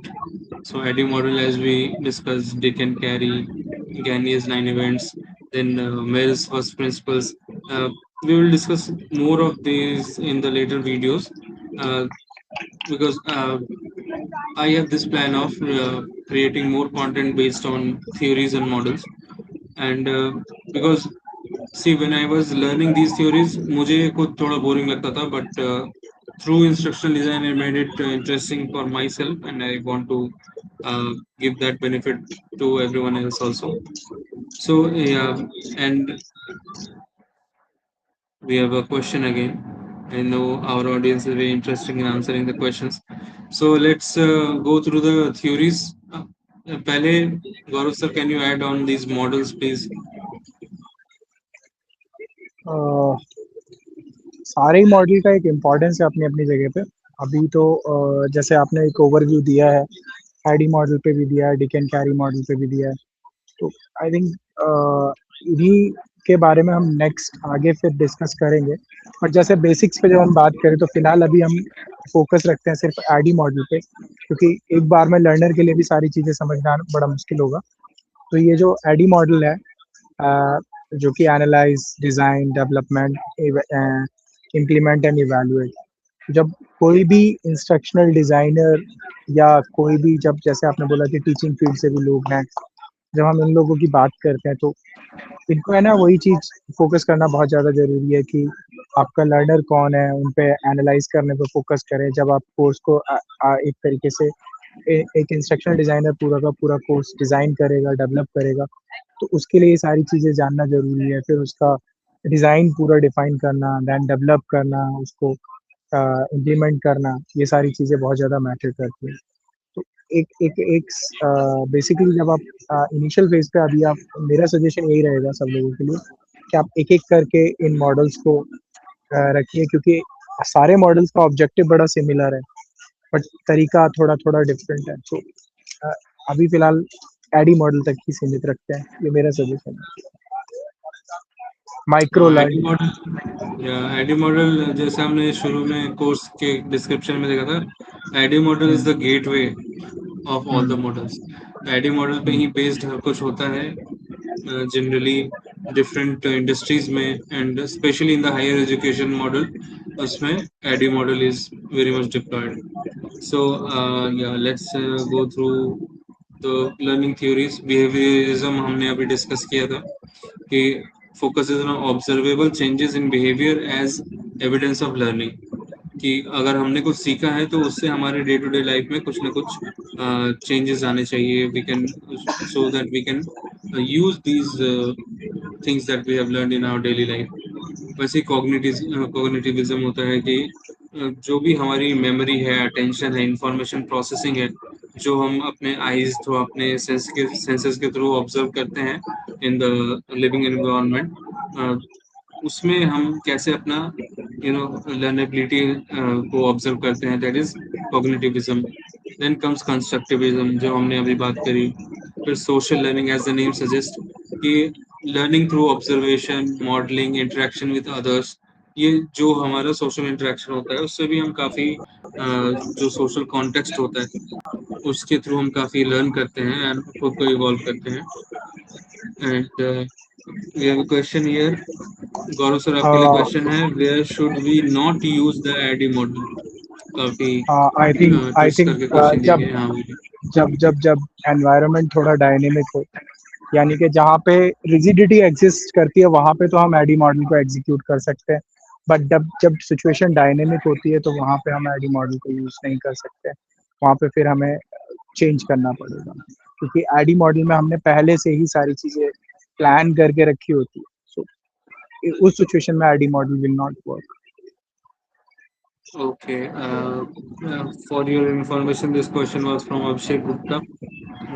So AD model, as we discussed, they can carry Gagne's 9 events, then Merrill's first principles. We will discuss more of these in the later videos, uh, because I have this plan of creating more content based on theories and models. And because see, when I was learning these theories, मुझे खुद थोड़ा boring लगता था, but through instructional design, I made it interesting for myself, and I want to give that benefit to everyone else also. So yeah, and we have a question again. I know our audience is very interested in answering the questions. So let's go through the theories. पहले Gaurav sir, can you add on these models, please? सारे model का एक importance है अपनी अपनी जगह पे। अभी तो जैसे आपने एक ओवरव्यू दिया है, आईडी मॉडल पे भी दिया है, डिक एंड कैरी मॉडल पे भी दिया है, तो आई थिंक इन्हीं के बारे में हम नेक्स्ट आगे फिर डिस्कस करेंगे। और जैसे बेसिक्स पे जब हम बात करें, तो फिलहाल अभी हम फोकस रखते हैं सिर्फ आईडी मॉडल पे, क्योंकि एक बार में लर्नर के लिए भी सारी चीज़ें समझना बड़ा मुश्किल होगा। तो ये जो आईडी मॉडल है, जो कि analyse, design, development, implement and evaluate. जब कोई भी इंस्ट्रक्शनल डिज़ाइनर या कोई भी, जब जैसे आपने बोला कि टीचिंग फील्ड से भी लोग हैं, जब हम इन लोगों की बात करते हैं, तो इनको है ना वही चीज़ फोकस करना बहुत ज़्यादा ज़रूरी है कि आपका लर्नर कौन है, उन पे एनालाइज करने पे फोकस करें। जब आप कोर्स को एक तरीके से एक इंस्ट्रक्शनल डिज़ाइनर पूरा का पूरा कोर्स डिज़ाइन करेगा, डेवलप करेगा, तो उसके लिए ये सारी चीज़ें जानना ज़रूरी है। फिर उसका डिज़ाइन पूरा डिफ़ाइन करना, देन डेवलप करना, उसको इम्प्लीमेंट करना, ये सारी चीज़ें बहुत ज़्यादा मैटर करती हैं। तो एक एक एक बेसिकली जब आप इनिशियल फेज पे, अभी आप, मेरा सजेशन यही रहेगा सब लोगों के लिए कि आप एक एक करके इन मॉडल्स को रखिए, क्योंकि सारे मॉडल्स का ऑब्जेक्टिव बड़ा सिमिलर है, बट तरीका थोड़ा थोड़ा डिफरेंट है। तो अभी फिलहाल एडी मॉडल तक ही सीमित रखते हैं, ये मेरा सजेशन है। Micro ID learning. मॉडल, या आईडी मॉडल जैसे हमने शुरू में कोर्स के डिस्क्रिप्शन में देखा था, ID model is the gateway of all the models. ID model पे ही बेस्ड हर कुछ होता है जनरली डिफरेंट इंडस्ट्रीज में, and specially in the higher education model, उसमें ID model is very much deployed. So, yeah, let's go through the learning theories. Behaviorism हमने अभी डिस्कस किया था कि focuses on observable changes in behavior as evidence of learning. कि अगर हमने कुछ सीखा है तो उससे हमारे डे टू डे लाइफ में कुछ ना कुछ चेंजेस आने चाहिए. We can, so that we can use these things that we have learned in our daily life. वैसे कॉग्निटिविज्म होता है कि जो भी हमारी मेमोरी है, अटेंशन है, इंफॉर्मेशन प्रोसेसिंग है, जो हम अपने आईज थ्रू, अपने सेंसेस के थ्रू ऑब्जर्व करते हैं इन द लिविंग एनवायरनमेंट, उसमें हम कैसे अपना लर्नेबिलिटी को ऑब्जर्व करते हैं, that is cognitivism. Then comes constructivism जो हमने अभी बात करी. फिर social learning as the name suggest कि learning through observation, modelling, interaction with others. ये जो हमारा सोशल इंटरेक्शन होता है उससे भी हम काफ़ी जो सोशल कॉन्टेक्स्ट होता है उसके थ्रू हम काफ़ी लर्न करते हैं एंड खुद को इवॉल्व करते हैं. And we have a question here. Gaurav sir, आपके लिए क्वेश्चन है, where should we not use the ID model. काफ़ी आई ट्विस्ट थिंक करके क्वेश्चन दिए जब गए हैं. हाँ बोलिए. जब एनवायरनमेंट थोड़ा डायनेमिक हो, यानी कि जहाँ पे रिजिडिटी एग्जिस्ट करती है वहाँ पे तो हम एडी मॉडल को एग्जीक्यूट कर सकते हैं। बट जब जब सिचुएशन डायनेमिक होती है तो वहाँ पे हम एडी मॉडल को यूज नहीं कर सकते। वहाँ पे फिर हमें चेंज करना पड़ेगा, क्योंकि एडी मॉडल में हमने पहले से ही सारी चीजें प्लान करके रखी होती है। सो उस सिचुएशन में ADDIE model will not work. Okay. For your information, this question was from Abhishek Gupta,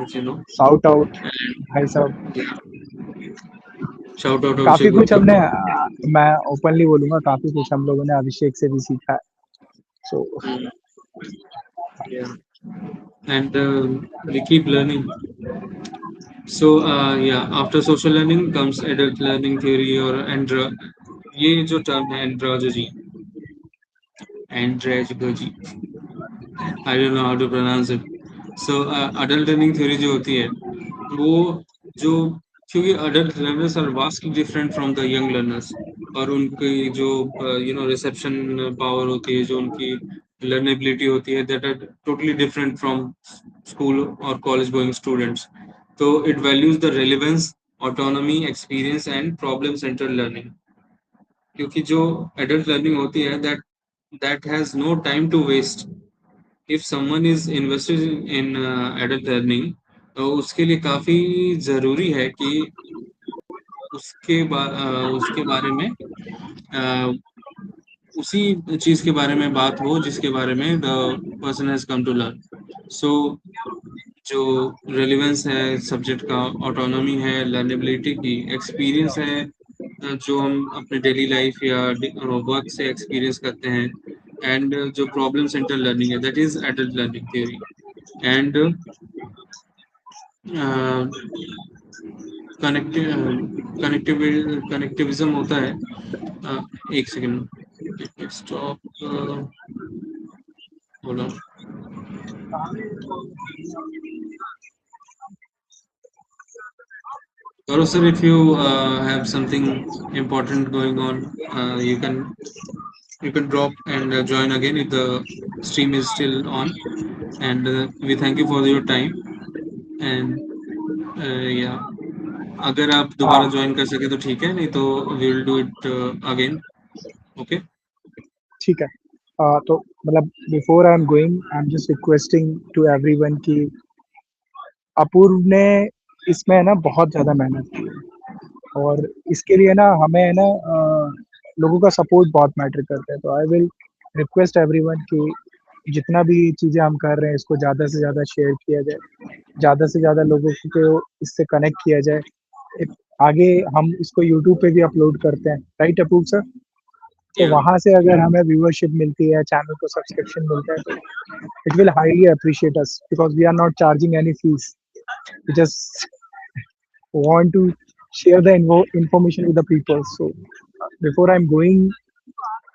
as you know. Shout out And भाई साहब। yeah, shout out काफी Abhishek कुछ Gupta. हमने, मैं ओपनली बोलूंगा, काफी कुछ हम लोगों ने अभिषेक से भी सीखा है। सो Mm, yeah, and we keep learning. So yeah, after social learning comes adult learning theory or andra. ये जो टर्म है andrology, andrology, I don't know how to pronounce it. So adult learning theory जो होती है वो, जो, क्योंकि adult learners are vastly different from the young learners, और उनकी जो रिसेप्शन पावर होती है, जो उनकी लर्नेबिलिटी होती है, that are totally different from school और कॉलेज गोइंग स्टूडेंट्स. तो it values the relevance, autonomy, experience and problem centred learning. क्योंकि जो एडल्ट लर्निंग होती है, that that has no time to waste. If someone is invested in adult learning, तो उसके लिए काफी जरूरी है कि उसके बारे में अ, उसी चीज के बारे में बात हो जिसके बारे में the person has come to learn. So जो रेलिवेंस है सब्जेक्ट का, ऑटोनॉमी है लर्नेबिलिटी की, एक्सपीरियंस है जो हम अपने डेली लाइफ या वर्क से एक्सपीरियंस करते हैं, एंड जो प्रॉब्लम सेंटर लर्निंग है, that is adult learning theory. And connective connectivism होता है. एक सेकेंड, स्टॉप, बोलो. Gaurav sir, if you have something important going on, you can drop and join again if the stream is still on. And we thank you for your time. And yeah, अगर आप दोबारा हाँ join कर सके तो ठीक है, नहीं तो we will do it again. Okay. ठीक है। तो मतलब before I am going, I am just requesting to everyone कि अपूर्व ने इसमें है ना बहुत ज़्यादा मेहनत की है, और इसके लिए ना हमें है ना लोगों का सपोर्ट बहुत मैटर करता है। तो आई विल रिक्वेस्ट एवरीवन कि जितना भी चीज़ें हम कर रहे हैं इसको ज़्यादा से ज़्यादा शेयर किया जाए, ज़्यादा से ज़्यादा लोगों को इससे कनेक्ट किया जाए। एक, आगे हम इसको यूट्यूब पे भी अपलोड करते हैं, राइट अपूर्व सर? तो Yeah. वहाँ से अगर हमें व्यूअरशिप मिलती है, चैनल को सब्सक्रिप्शन मिलता है, तो it will highly appreciate us because we are not charging any fees. We just want to share the information with the people. So before I'm going,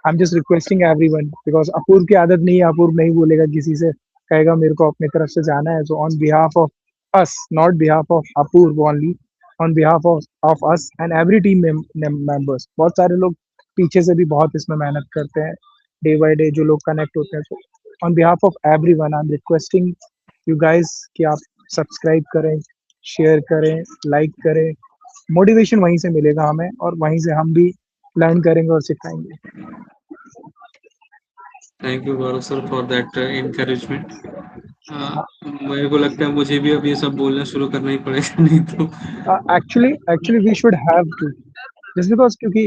I'm just requesting everyone because अपूर्व की आदत नहीं है, अपूर्व नहीं बोलेगा किसी से, कहेगा मेरे को अपने तरफ से जाना है. So on behalf of us, not behalf of Apoorva only, on behalf of us and every team members, बहुत सारे लोग पीछे से भी बहुत इसमें मेहनत करते हैं डे बाय डे जो लोग कनेक्ट होते हैं. So on behalf of everyone, I'm requesting you guys कि आप सब्सक्राइब करें, शेयर करें, लाइक करें. मोटिवेशन वहीं से मिलेगा हमें और वहीं से हम भी लर्न करेंगे और सिखाएंगे. Thank you Gaurav sir for that encouragement. मेरे को लगता है मुझे भी अब ये सब बोलना शुरू करना ही पड़ेगा नहीं तो actually we should have to, just because क्योंकि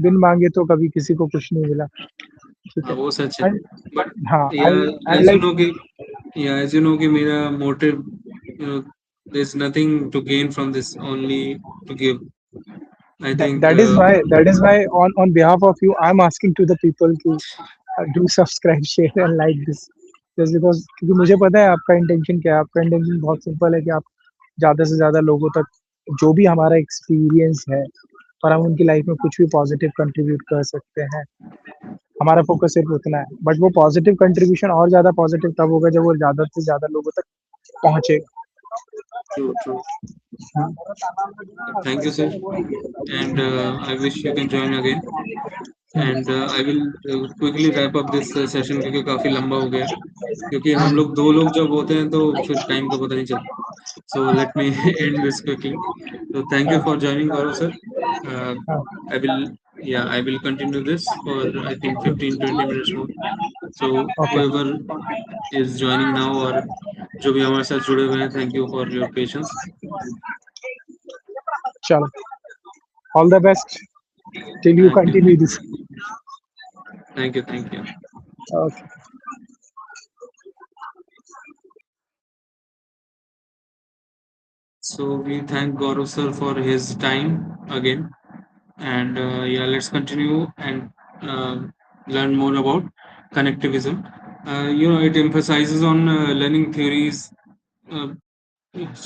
बिन मांगे तो कभी किसी को कुछ नहीं मिला. ठीक हाँ है. वो सच है. एंड बट हाँ, या and as you like know कि या एज यू नो कि मेरा motive you know there's nothing to gain from this, only to give. I think that is why on behalf of you I'm asking to the people to do subscribe, share and like this, just because क्योंकि मुझे पता है आपका intention क्या है. आपका intention बहुत simple है कि आप ज़्यादा से ज़्यादा लोगों तक जो भी हमारा एक्सपीरियंस है और हम उनकी लाइफ में कुछ भी पॉजिटिव कंट्रीब्यूट कर सकते हैं. हमारा फोकस सिर्फ उतना है, बट वो पॉजिटिव कंट्रीब्यूशन और ज़्यादा पॉजिटिव तब होगा जब वो ज़्यादा से ज़्यादा लोगों तक पहुँचेगा. true, true. हाँ. Thank you sir, and I wish you can join again. And I will quickly wrap up this session क्योंकि काफी लंबा हो गया. क्योंकि हम लोग दो लोग जब होते हैं तो फिर टाइम का पता नहीं चलता. So let me end this quickly. So thank you हाँ. for joining, Gaurav sir. Uh, हाँ. I will, yeah, I will continue this for I think 15-20 minutes more. So okay. whoever is joining now or जो भी हमारे साथ जुड़े हुए हैं, thank you for your patience. चलो, all the best till you Thank you, continue this. thank you, thank you. Okay. So we thank Gaurav sir for his time again, and yeah, let's continue and uh, learn more about connectivism. It emphasizes on learning theories. Uh,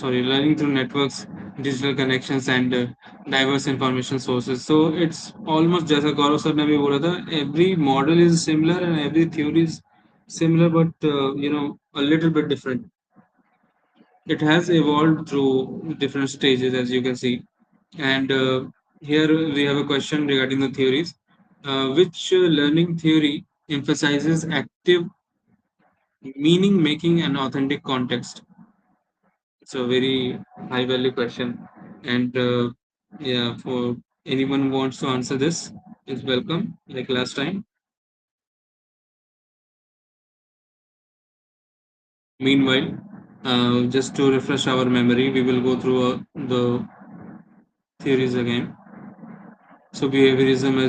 learning through networks, digital connections, and diverse information sources. So it's almost जैसा गौरव sir ने भी बोला था, every model is similar and every theory is similar, but a little bit different. It has evolved through different stages, as you can see. And here we have a question regarding the theories. Which learning theory emphasizes active meaning making and authentic context? It's a very high value question. And yeah, for anyone who wants to answer this, is welcome, like last time. Meanwhile, just to refresh our memory, we will go through the theories again. So behaviorism,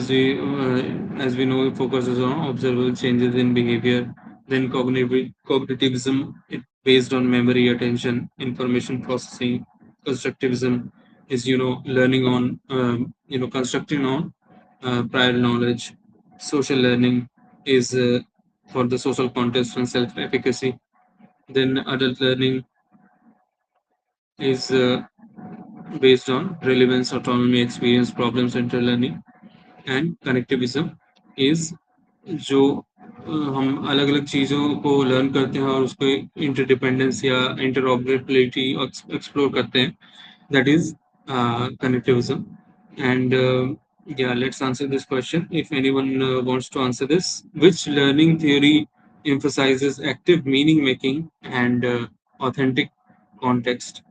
as we know, it focuses on observable changes in behavior. Then cognitivism, it based on memory, attention, information processing. Constructivism is learning on constructing on prior knowledge. Social learning is for the social context and self efficacy. Then adult learning is based on relevance, autonomy, experience, problem centered learning. And connectivism is जो हम अलग अलग चीज़ों को learn करते हैं और उसको इंटरडिपेंडेंस या इंटरऑपरेबिलिटी एक्सप्लोर करते हैं, that is connectivism. And yeah, let's answer this question. If anyone wants to answer this, which learning theory emphasizes active meaning making and authentic context?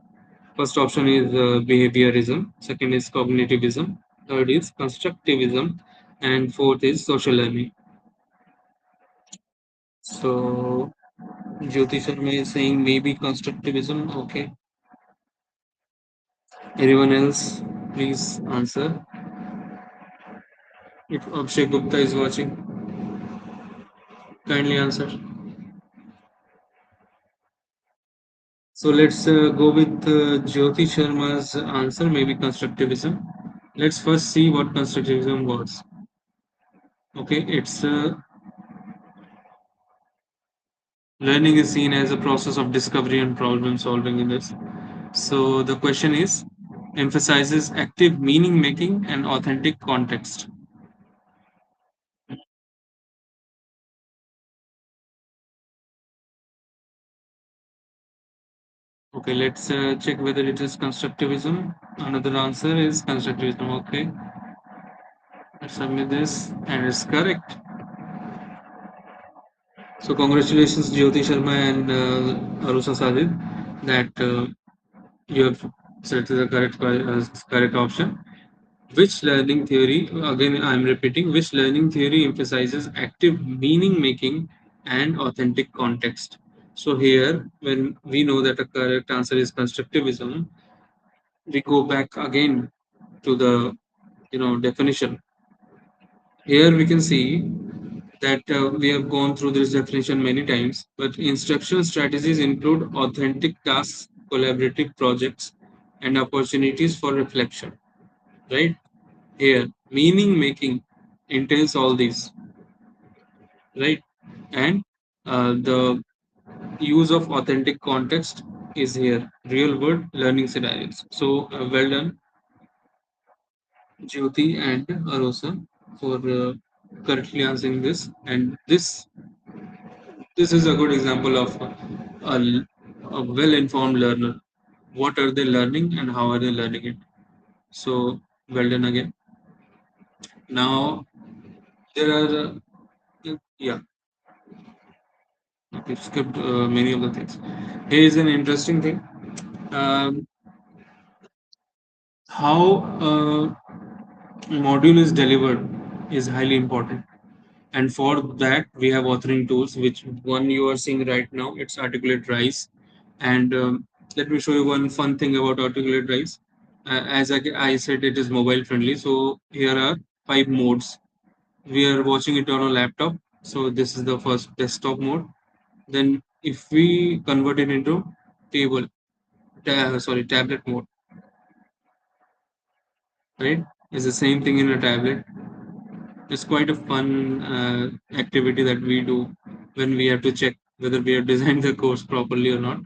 First option is behaviorism, second is cognitivism, third is constructivism, and fourth is social learning. So, Jyoti Sharma is saying maybe constructivism. Okay. Anyone else, please answer. If Abhishek Gupta is watching, kindly answer. So let's go with Jyoti Sharma's answer, maybe constructivism. Let's first see what constructivism was. Okay, it's learning is seen as a process of discovery and problem solving in this. So the question is emphasizes active meaning making and authentic context. Okay, let's check whether it is constructivism. Another answer is constructivism. Okay, let's submit this, and it's correct. So congratulations, Jyoti Sharma and Arusa Sajid, that you have selected the correct option. Which learning theory, again I'm repeating, which learning theory emphasizes active meaning making and authentic context? So here, when we know that the correct answer is constructivism, we go back again to the definition. Here we can see that we have gone through this definition many times, but instructional strategies include authentic tasks, collaborative projects, and opportunities for reflection. Right here, meaning making entails all these, right? And the use of authentic context is here, real world learning scenarios. So, well done, Jyoti and Arosa, for correctly answering this. And this is a good example of a well-informed learner. What are they learning and how are they learning it? So, well done again. Now, there are, yeah, okay, skipped many of the things. Here is an interesting thing. Um, how module is delivered is highly important. And for that, we have authoring tools, which one you are seeing right now, it's Articulate Rise. And let me show you one fun thing about Articulate Rise. As I said, it is mobile friendly. So here are 5 modes. We are watching it on a laptop. So this is the first desktop mode. Then if we convert it into table, tablet mode, right? It's the same thing in a tablet. It's quite a fun activity that we do when we have to check whether we have designed the course properly or not.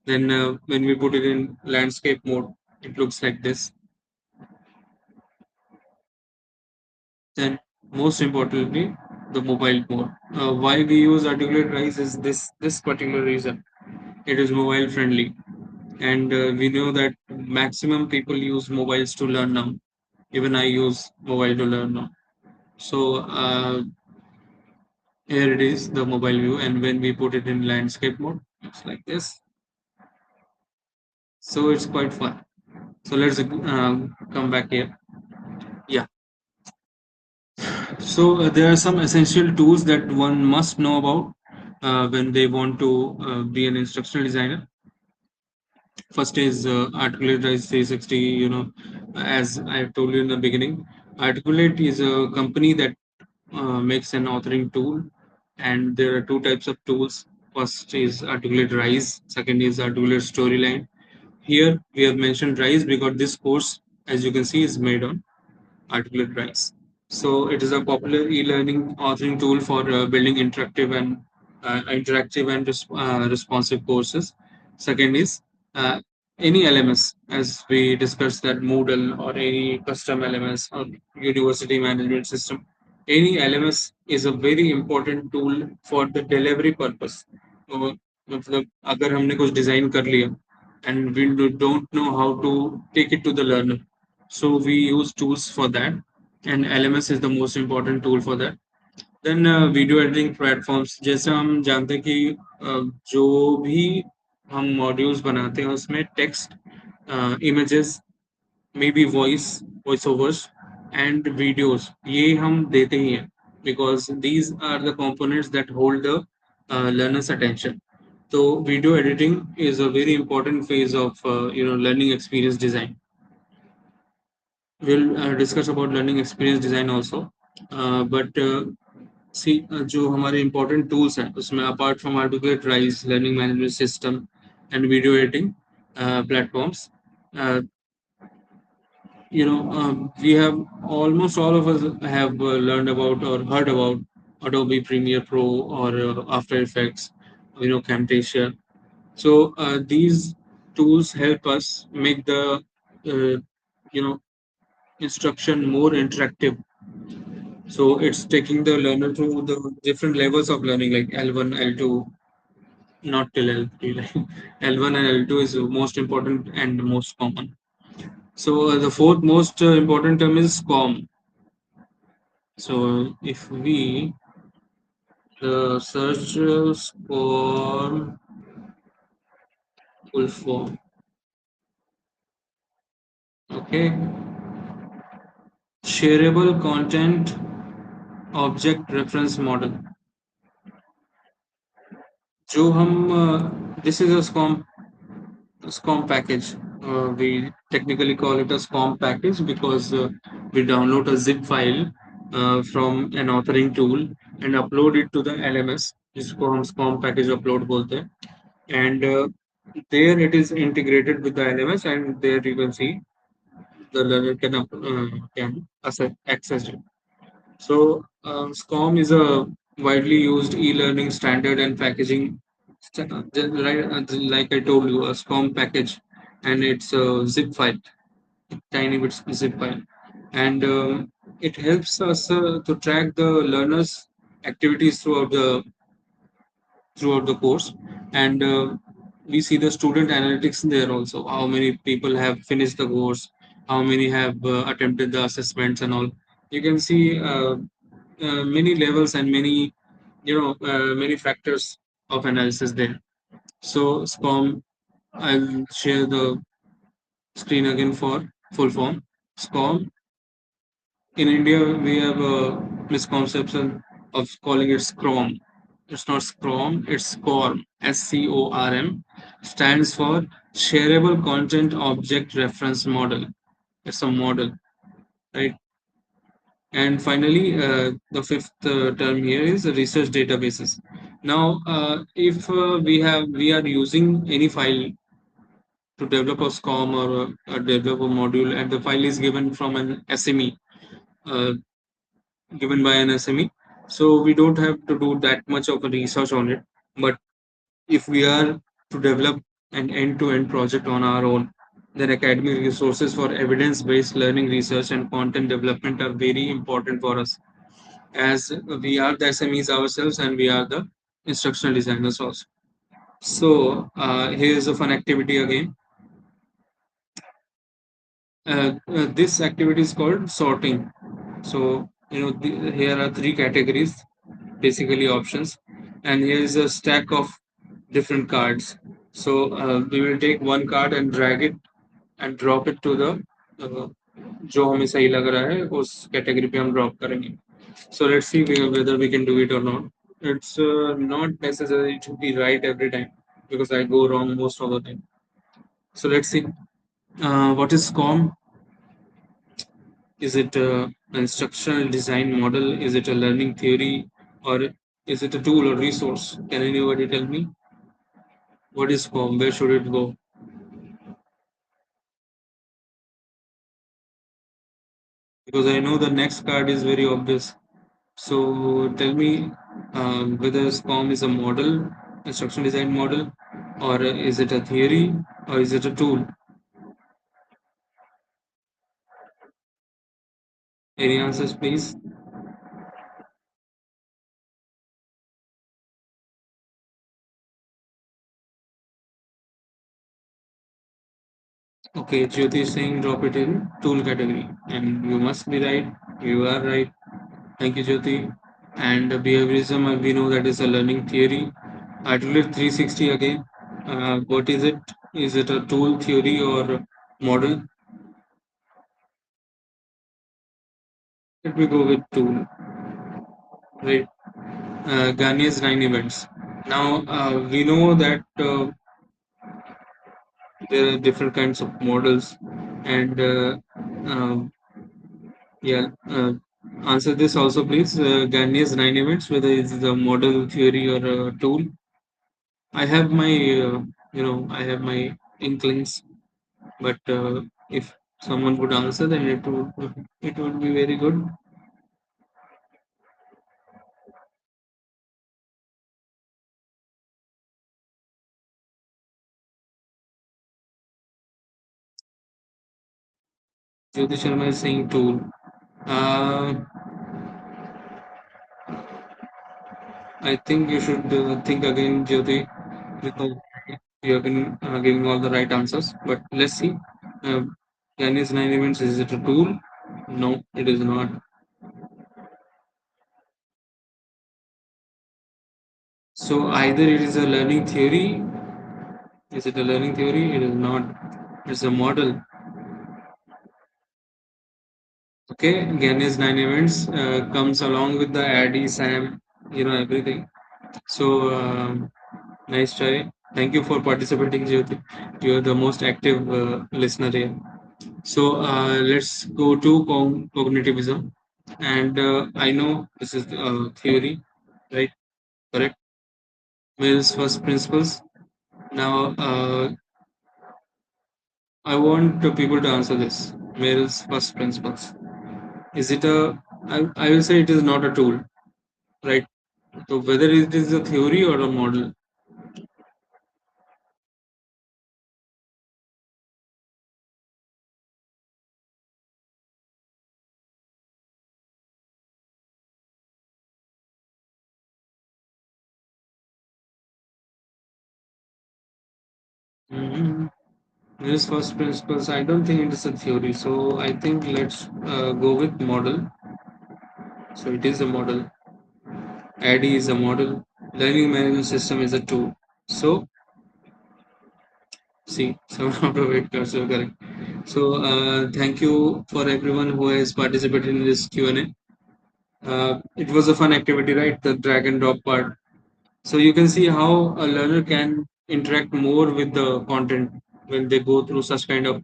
Then when we put it in landscape mode, it looks like this. Then most importantly, the mobile mode. Why we use Articulate Rise is this particular reason. It is mobile friendly, and we know that maximum people use mobiles to learn now. Even I use mobile to learn now. So here it is, the mobile view, and when we put it in landscape mode, it's like this. So it's quite fun. So let's come back here. Yeah. So there are some essential tools that one must know about when they want to be an instructional designer. First is Articulate 360. As I told you in the beginning, Articulate is a company that makes an authoring tool, and there are two types of tools. First is Articulate Rise, second is Articulate Storyline. Here we have mentioned Rise because this course, as you can see, is made on Articulate Rise. So it is a popular e-learning authoring tool for building interactive and responsive courses. Second is uh, any LMS, as we discussed that Moodle or any custom LMS or university management system. Any LMS is a very important tool for the delivery purpose. तो मतलब अगर हमने कुछ design कर लिया and we don't know how to take it to the learner, so we use tools for that, and LMS is the most important tool for that. Then video editing platforms, जैसे हम जानते हैं कि जो भी हम मॉड्यूल्स बनाते हैं उसमें text, images, may be voice overs and videos, ये हम देते ही हैं because these are the components that hold the learner's attention. So video editing is a very important phase of learning experience design. We'll discuss about learning experience design also, but सी जो हमारे important tools हैं उसमें apart from Articulate Rise, learning management system and video editing platforms, uh, we have almost all of us have learned about or heard about Adobe Premiere Pro or After Effects, Camtasia. So these tools help us make the uh, you know instruction more interactive. So it's taking the learner through the different levels of learning, like L1, L2, not till L3. Like L1 and L2 is the most important and most common. So the fourth most important term is SCOM. So if we search SCOM full form, okay, shareable content object reference model. जो हम this is a SCOM package. We technically call it a SCOM package because we download a zip file from an authoring tool and upload it to the LMS, जिसको हम SCOM package upload बोलते हैं. And there it is integrated with the LMS, and there you can see the learner can access it. So SCOM is a widely used e-learning standard and packaging, like I told you, a SCOM package, and it's a zip file, tiny bit zip file, and it helps us to track the learners' activities throughout the course, and we see the student analytics there also. How many people have finished the course? How many have attempted the assessments and all? You can see many levels and many factors of analysis there. So SCOM, I'll share the screen again for full form. SCOM, in India we have a misconception of calling it SCROM. It's not SCROM, it's SCORM. SCORM stands for Shareable Content Object Reference Model. It's a model, right? And finally, the fifth term here is research databases. Now, if we are using any file to develop a SCOM or a develop a module, and the file is given from an SME, uh, given by an SME, so we don't have to do that much of a research on it. But if we are to develop an end-to-end project on our own, then academic resources for evidence-based learning research and content development are very important for us, as we are the SMEs ourselves and we are the instructional designers also. So here's a fun activity again. This activity is called sorting. So here are three categories, basically options, and here is a stack of different cards. So we will take one card and drag it and drop it to the uh, जो हमें सही लग रहा है उस category पे हम drop करेंगे. So let's see whether we can do it or not. It's not necessary to be right every time because I go wrong most of the time. So let's see. What is SCOM? Is it an instructional design model? Is it a learning theory? Or is it a tool or resource? Can anybody tell me? What is SCOM? Where should it go? Because I know the next card is very obvious. So tell me whether SCOM is a model, instructional design model, or is it a theory, or is it a tool? Any answers, please? Okay, Jyoti is saying drop it in tool category, and you must be right. You are right. Thank you, Jyoti. And behaviorism, we know that is a learning theory. Articulate 360 again. What is it? Is it a tool, theory, or model? Let me go with tool. Right. Garnier's 9 events. Now we know that there are different kinds of models, and um, yeah, answer this also, please. Garnier's 9 events, whether it's a model, theory, or a tool. I have my, I have my inklings, but if someone would answer, then it would be very good. Jyoti Sharma is saying tool. Uh, I think you should think again, Jyoti, because you have been giving all the right answers. But let's see. Uh, Ganya's 9 events, is it a tool? No, it is not. So either it is a learning theory. Is it a learning theory? It is not. It's a model. Okay, Ganya's 9 events comes along with the Addy, Sam, everything. So nice try. Thank you for participating, Jyoti. You are the most active listener here. So let's go to cognitivism. And I know this is theory, right? Correct. Mill's first principles. Now, I want people to answer this. Mill's first principles. Is it a? I will say it is not a tool, right? So whether it is a theory or a model. Mm-hmm. Mill's first principles. I don't think it is a theory. So I think let's go with model. So it is a model. ADDIE is a model. Learning management system is a tool. So see, 7 out of 8 cards are correct. So thank you for everyone who has participated in this Q&A. It was a fun activity, right? The drag and drop part. So you can see how a learner can interact more with the content when they go through such kind of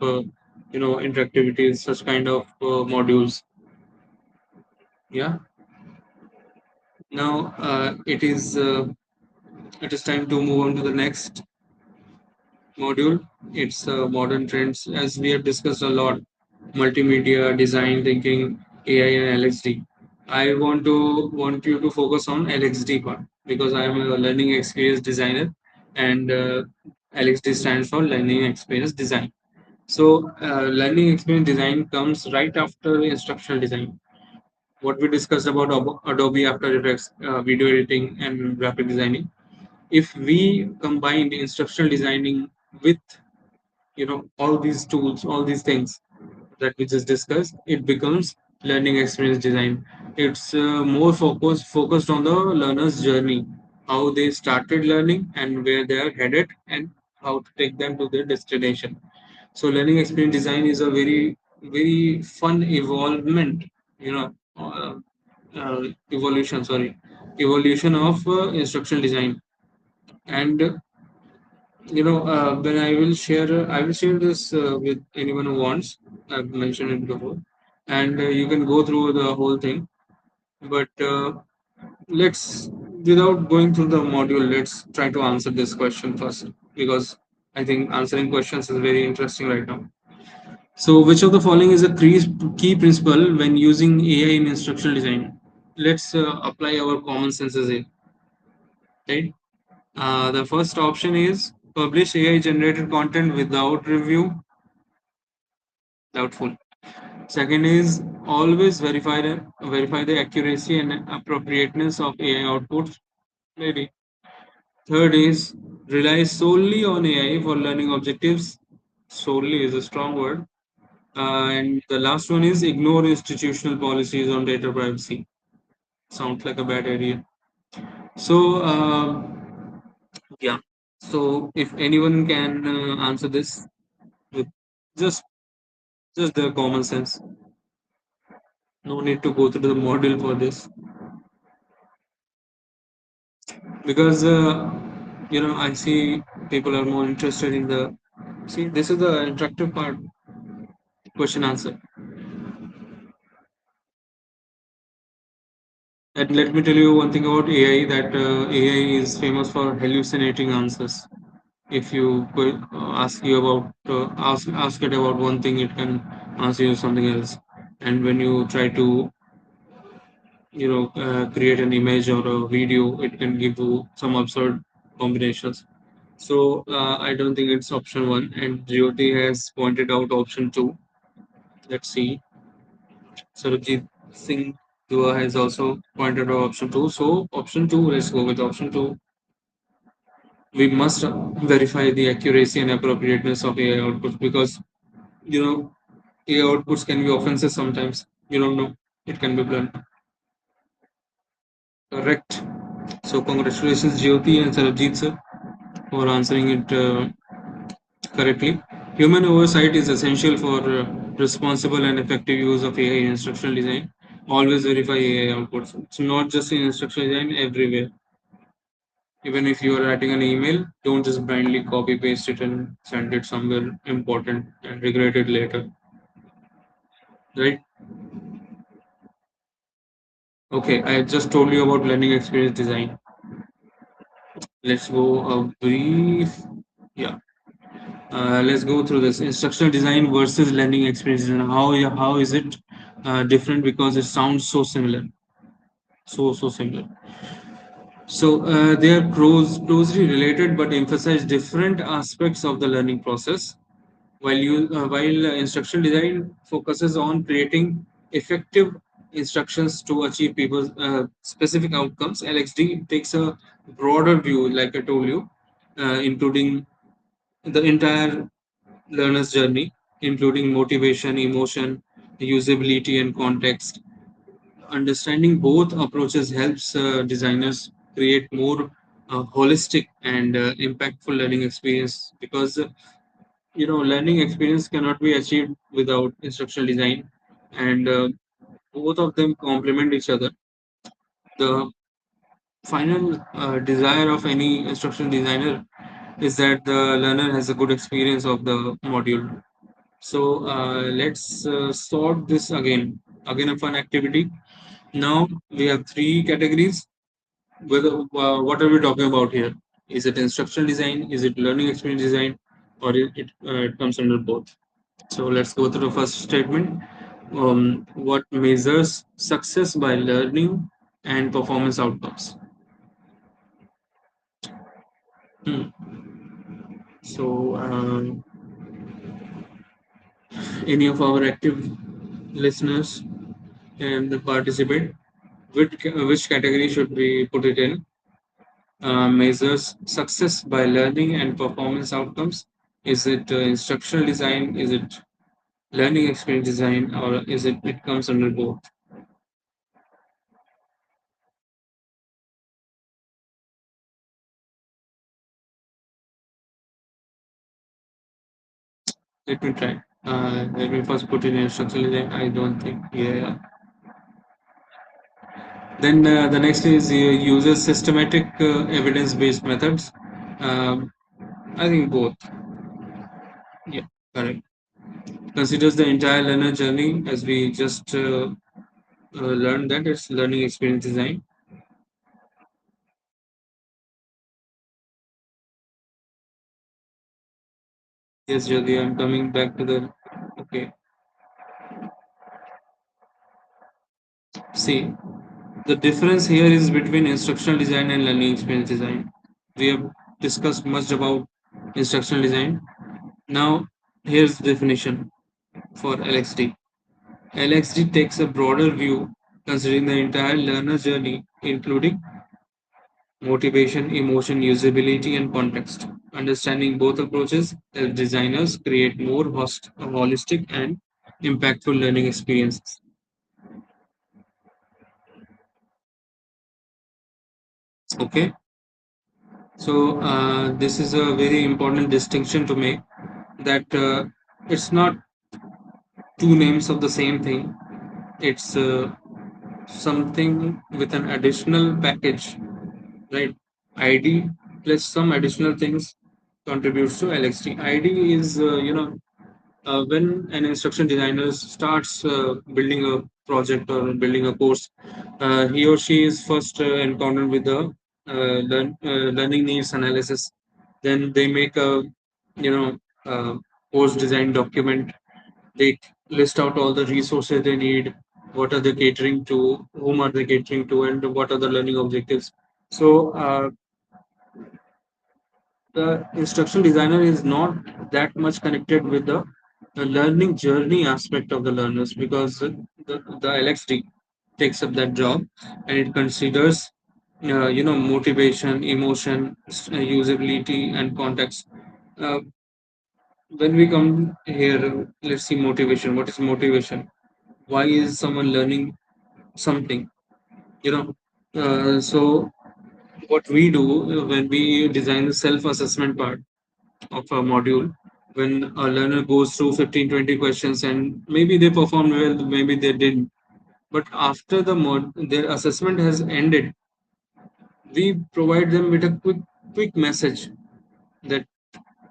interactivities, such kind of modules. Yeah. Now it is time to move on to the next module. It's modern trends, as we have discussed a lot: multimedia, design thinking, AI, and LXD. I want you to focus on LXD part because I am a learning experience designer, and LXD stands for learning experience design. So, learning experience design comes right after instructional design. What we discussed about Adobe After Effects, video editing, and graphic designing. If we combine instructional designing with all these tools, all these things that we just discussed, it becomes learning experience design. It's more focused on the learner's journey, how they started learning and where they are headed, and how to take them to their destination. So learning experience design is a very fun evolvement, you know evolution, sorry, evolution of instructional design. And when I will share this with anyone who wants. I've mentioned it before, and you can go through the whole thing. But let's, without going through the module, let's try to answer this question first, because I think answering questions is very interesting right now. So which of the following is a key principle when using AI in instructional design? Let's apply our common senses here, right? The first option is publish AI generated content without review. Doubtful. Second is always verify the accuracy and appropriateness of AI outputs. Maybe. Third is rely solely on AI for learning objectives. Solely is a strong word. And the last one is ignore institutional policies on data privacy. Sounds like a bad idea. So yeah. So if anyone can answer this with just their common sense, no need to go through the model for this, because I see people are more interested in the, see, this is the interactive part, question answer. And let me tell you one thing about AI, that AI is famous for hallucinating answers. If you ask you about ask it about one thing, it can answer you something else. And when you try to create an image or a video, it can give you some absurd combinations. So I don't think it's option one, and Jyoti has pointed out option two. Let's see. Sarabjit Singh Dua has also pointed out option two. So option two, let's go with option two. We must verify the accuracy and appropriateness of AI outputs because you know AI outputs can be offensive sometimes. You don't know. It can be blunt. Correct. So congratulations, Jyoti and Sarabjit sir, for answering it correctly. Human oversight is essential for responsible and effective use of AI in instructional design. Always verify AI outputs. It's not just in instructional design, everywhere. Even if you are writing an email, don't just blindly copy paste it and send it somewhere important and regret it later. Right? Okay, I just told you about learning experience design. Let's go a brief. Yeah. Let's go through this instructional design versus learning experience and how is it different because it sounds so similar, so similar. So they are closely related but emphasize different aspects of the learning process. While instructional design focuses on creating effective instructions to achieve people's specific outcomes, LXD takes a broader view, like I told you, including the entire learner's journey, including motivation, emotion, usability, and context. Understanding both approaches helps designers create more holistic and impactful learning experience because learning experience cannot be achieved without instructional design, and both of them complement each other. The final desire of any instructional designer is that the learner has a good experience of the module. So let's sort this again. Again, a fun activity. Now we have three categories. Whether what are we talking about here? Is it instructional design? Is it learning experience design? Or it comes under both? So let's go through the first statement. What measures success by learning and performance outcomes? Hmm. So any of our active listeners can participate. Which category should we put it in? Measures success by learning and performance outcomes. Is it instructional design? Is it learning experience design? Or is it comes under both? Let me try. Let me first put in instructional design. I don't think. Yeah. Then the next is uses systematic evidence-based methods. Um, I think both. Yeah, correct. Considers the entire learner journey as we just learned that it's learning experience design. Yes, Jyoti, I'm coming back to the. Okay. See, the difference here is between instructional design and learning experience design. We have discussed much about instructional design. Now, here's the definition for LXD. LXD takes a broader view, considering the entire learner journey, including motivation, emotion, usability, and context. Understanding both approaches helps designers create more holistic and impactful learning experiences. Okay, so this is a very important distinction to make that it's not two names of the same thing, it's something with an additional package, right? ID plus some additional things contributes to LXD. ID is, when an instruction designer starts building a project or building a course, he or she is first encountered with the learning needs analysis. Then they make a, you know, course design document. They list out all the resources they need, what are they catering to, whom are they catering to, and what are the learning objectives. So the instructional designer is not that much connected with the the learning journey aspect of the learners, because the LXD takes up that job, and it considers motivation, emotion, usability, and context. uh, when we come here, let's see motivation. What is motivation? Why is someone learning something, you know so what we do when we design the self assessment part of a module, when a learner goes through 15-20 questions and maybe they performed well, maybe they didn't, but after their assessment has ended, we provide them with a quick message that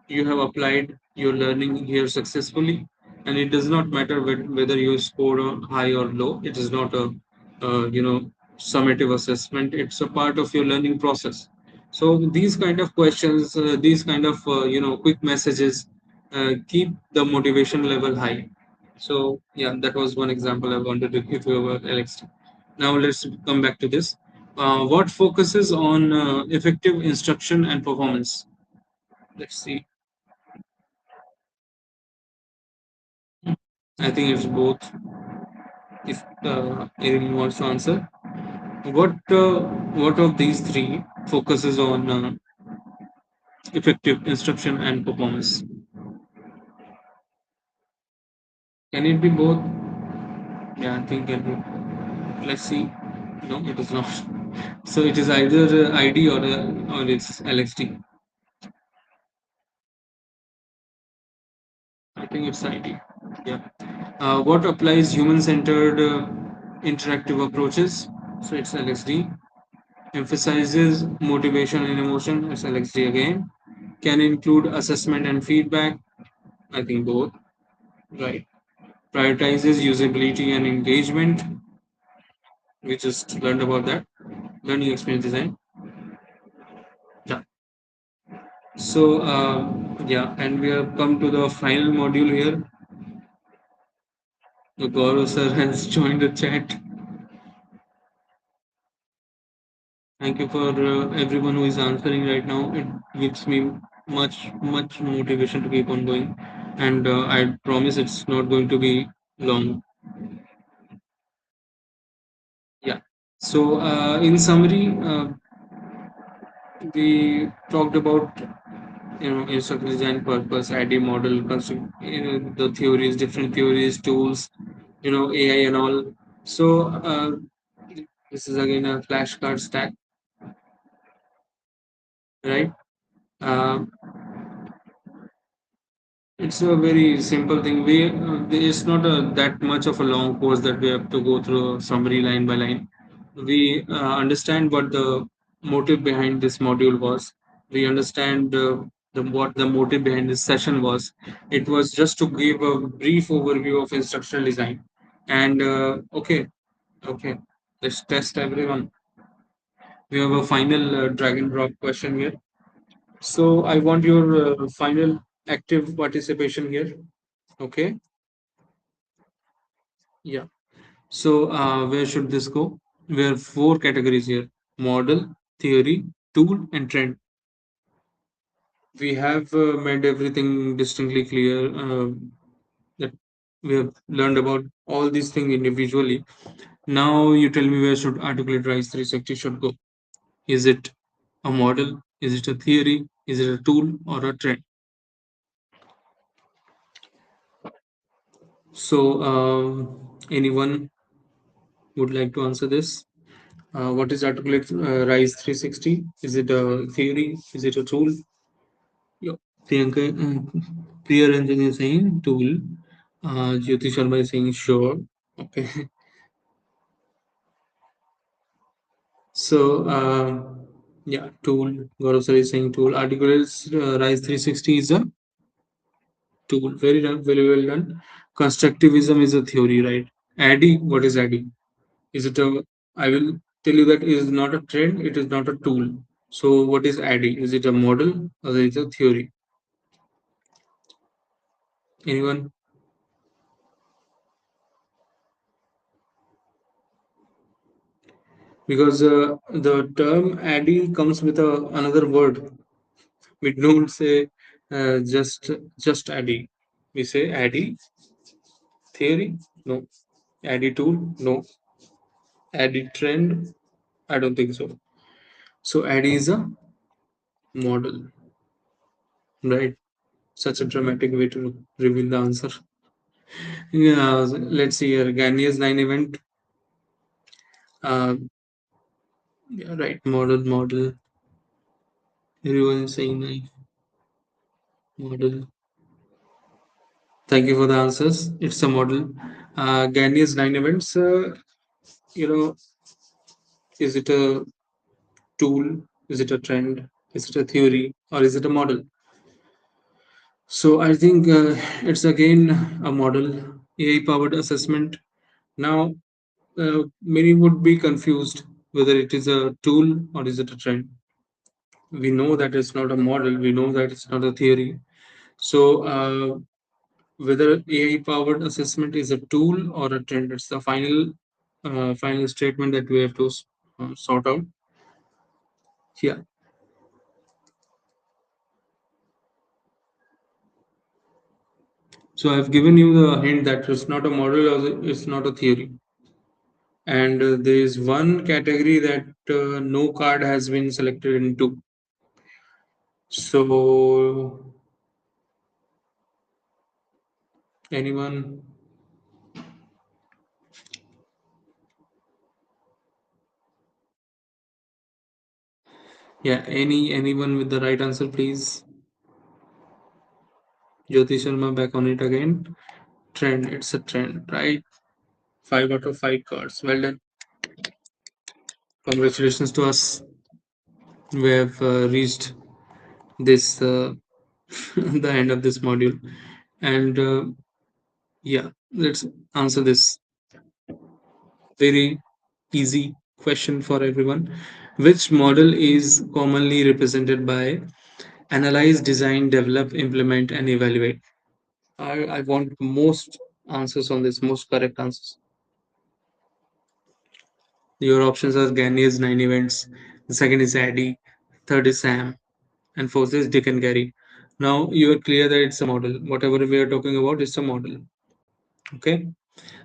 you have applied your learning here successfully, and it does not matter whether you score high or low. It is not a summative assessment. It's a part of your learning process. So these kind of questions, these kind of quick messages keep the motivation level high. So yeah, that was one example I wanted to give you about LXT. Now let's come back to this. What focuses on effective instruction and performance? Let's see. I think it's both. If anyone wants to answer, what of these three focuses on effective instruction and performance? Can it be both? Yeah, I think it will. Let's see. No, it is not. So it is either ID or it's LXD. I think it's ID. Yeah. What applies human-centered interactive approaches? So it's LXD. Emphasizes motivation and emotion. It's LXD again. Can include assessment and feedback. I think both. Right. Prioritizes usability and engagement. We just learned about that. Learning experience design. Yeah. So, yeah, and we have come to the final module here. The Gaurav sir has joined the chat. Thank you for everyone who is answering right now. It gives me much motivation to keep on going, and I promise it's not going to be long. Yeah. So, in summary, we talked about instructional design purpose, ID model, construct, the theories, different theories, tools, AI and all. So this is again a flashcard stack, right? Uh, it's a very simple thing. It's not that much of a long course that we have to go through a summary line by line. We understand what the motive behind this module was. We understand what the motive behind this session was. It was just to give a brief overview of instructional design. And okay, let's test everyone. We have a final drag and drop question here. So I want your final active participation here. Okay, yeah. So where should this go? We have four categories here: model, theory, tool, and trend. We have made everything distinctly clear, that we have learned about all these things individually. Now you tell me, where should Articulate Rise 360 should go? Is it a model? Is it a theory? Is it a tool or a trend? So anyone would like to answer this? What is Articulate Rise 360? Is it a theory? Is it a tool? Yeah. Priyanka, Priya Ranjan is saying tool. Jyoti Sharma is saying sure. Okay. So, yeah, tool. Gaurav sir is saying tool. Articles Rise 360 is a tool. Very done. Very well done. Constructivism is a theory, right? ADDIE, what is ADDIE? Is it a, I will tell you that it is not a trend, it is not a tool. So, what is ADDIE? Is it a model or is it a theory? Anyone? Because the term ADDIE comes with another word. We don't say just ADDIE. We say ADDIE theory? No. ADDIE tool? No. ADDIE trend? I don't think so. So ADDIE is a model, right? Such a dramatic way to reveal the answer. Yeah, let's see here. Garnier's line event. Uh, yeah, right. Model. Everyone is saying like model. Thank you for the answers. It's a model. Garnier's line events. You know, is it a tool? Is it a trend? Is it a theory? Or is it a model? So I think it's again a model, AI powered assessment. Now, many would be confused whether it is a tool or is it a trend. We know that it's not a model. We know that it's not a theory. So whether AI powered assessment is a tool or a trend, it's the final statement that we have to sort out. Yeah. So I've given you the hint that it's not a model or it's not a theory. And there is one category that no card has been selected into. So anyone? Yeah, anyone with the right answer, please. Jyoti Sharma back on it again. Trend. It's a trend, right? 5 out of 5 cards. Well done. Congratulations to us. We have reached this the end of this module, and yeah, let's answer this very easy question for everyone. Which model is commonly represented by analyze, design, develop, implement, and evaluate? I want most answers on this, most correct answers. Your options are Ganya's 9 events, the second is Addy, third is Sam, and fourth is Dick and Gary. Now you are clear that it's a model. Whatever we are talking about, it's a model. Okay.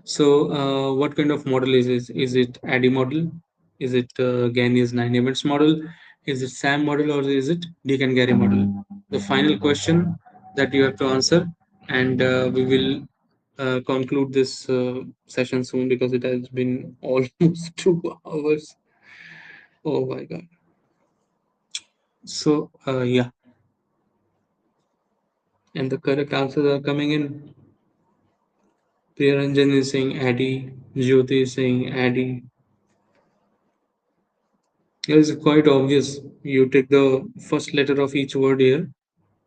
So, what kind of model is this? Is it ADDIE model? Is it Gagne's 9 events model? Is it SAM model or is it Dick and Gary model? The final question that you have to answer, and we will conclude this session soon because it has been almost 2 hours. Oh my god! So, yeah, and the correct answers are coming in. Priyaranjan is saying ADDIE, Jyoti is saying ADDIE, it's quite obvious. You take the first letter of each word here,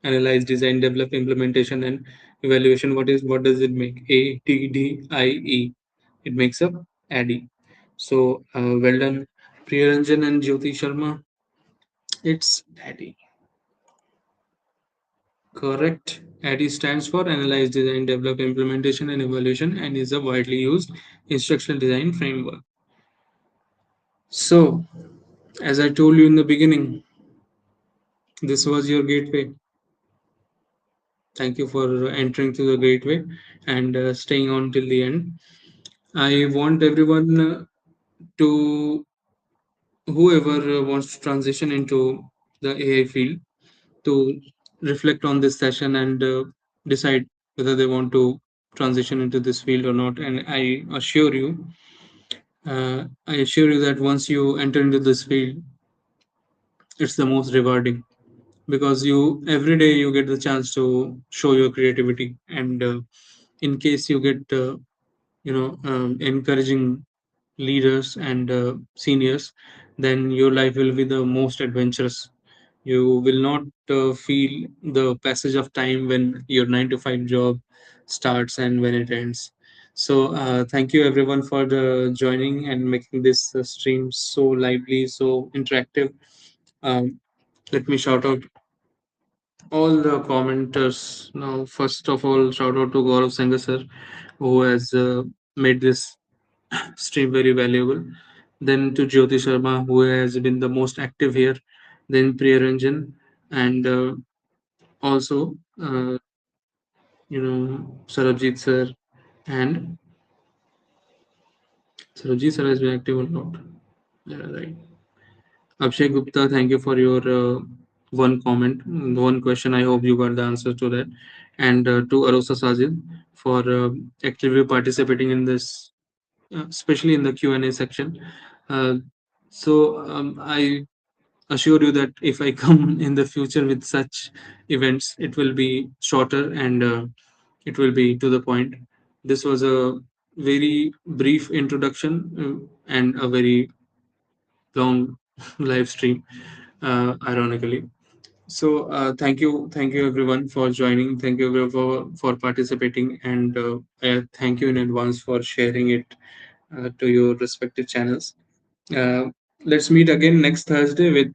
analyze, design, develop, implementation, and evaluation. What does it make? A T D I E. It makes up ADDIE. So well done, Priyaranjan and Jyoti Sharma. It's ADDIE. Correct. ADDIE stands for Analyze, Design, Develop, Implementation, and Evaluation, and is a widely used instructional design framework. So, as I told you in the beginning, this was your gateway. Thank you for entering through the gateway and staying on till the end. I want everyone to, whoever wants to transition into the AI field, to reflect on this session and decide whether they want to transition into this field or not. And I assure you that once you enter into this field, it's the most rewarding because you every day you get the chance to show your creativity and in case you get encouraging leaders and seniors, then your life will be the most adventurous. You will not feel the passage of time when your 9 to 5 job starts and when it ends. So thank you everyone for the joining and making this stream so lively, so interactive. um, Let me shout out all the commenters. Now, first of all, shout out to Gaurav Sengar sir, who has made this stream very valuable. Then to Jyoti Sharma, who has been the most active here. Then Priya Ranjan, and also Sarabjit sir, and Sarabjit sir has been active or not. Yeah, right. Abhishek Gupta, thank you for your one comment, one question. I hope you got the answer to that. And to Arosa Sajid for actively participating in this, especially in the Q&A section. Uh, I assure you that if I come in the future with such events, it will be shorter and it will be to the point. This was a very brief introduction and a very long live stream, ironically. Thank you everyone for joining. Thank you everyone for participating, and thank you in advance for sharing it to your respective channels. Uh, let's meet again next Thursday with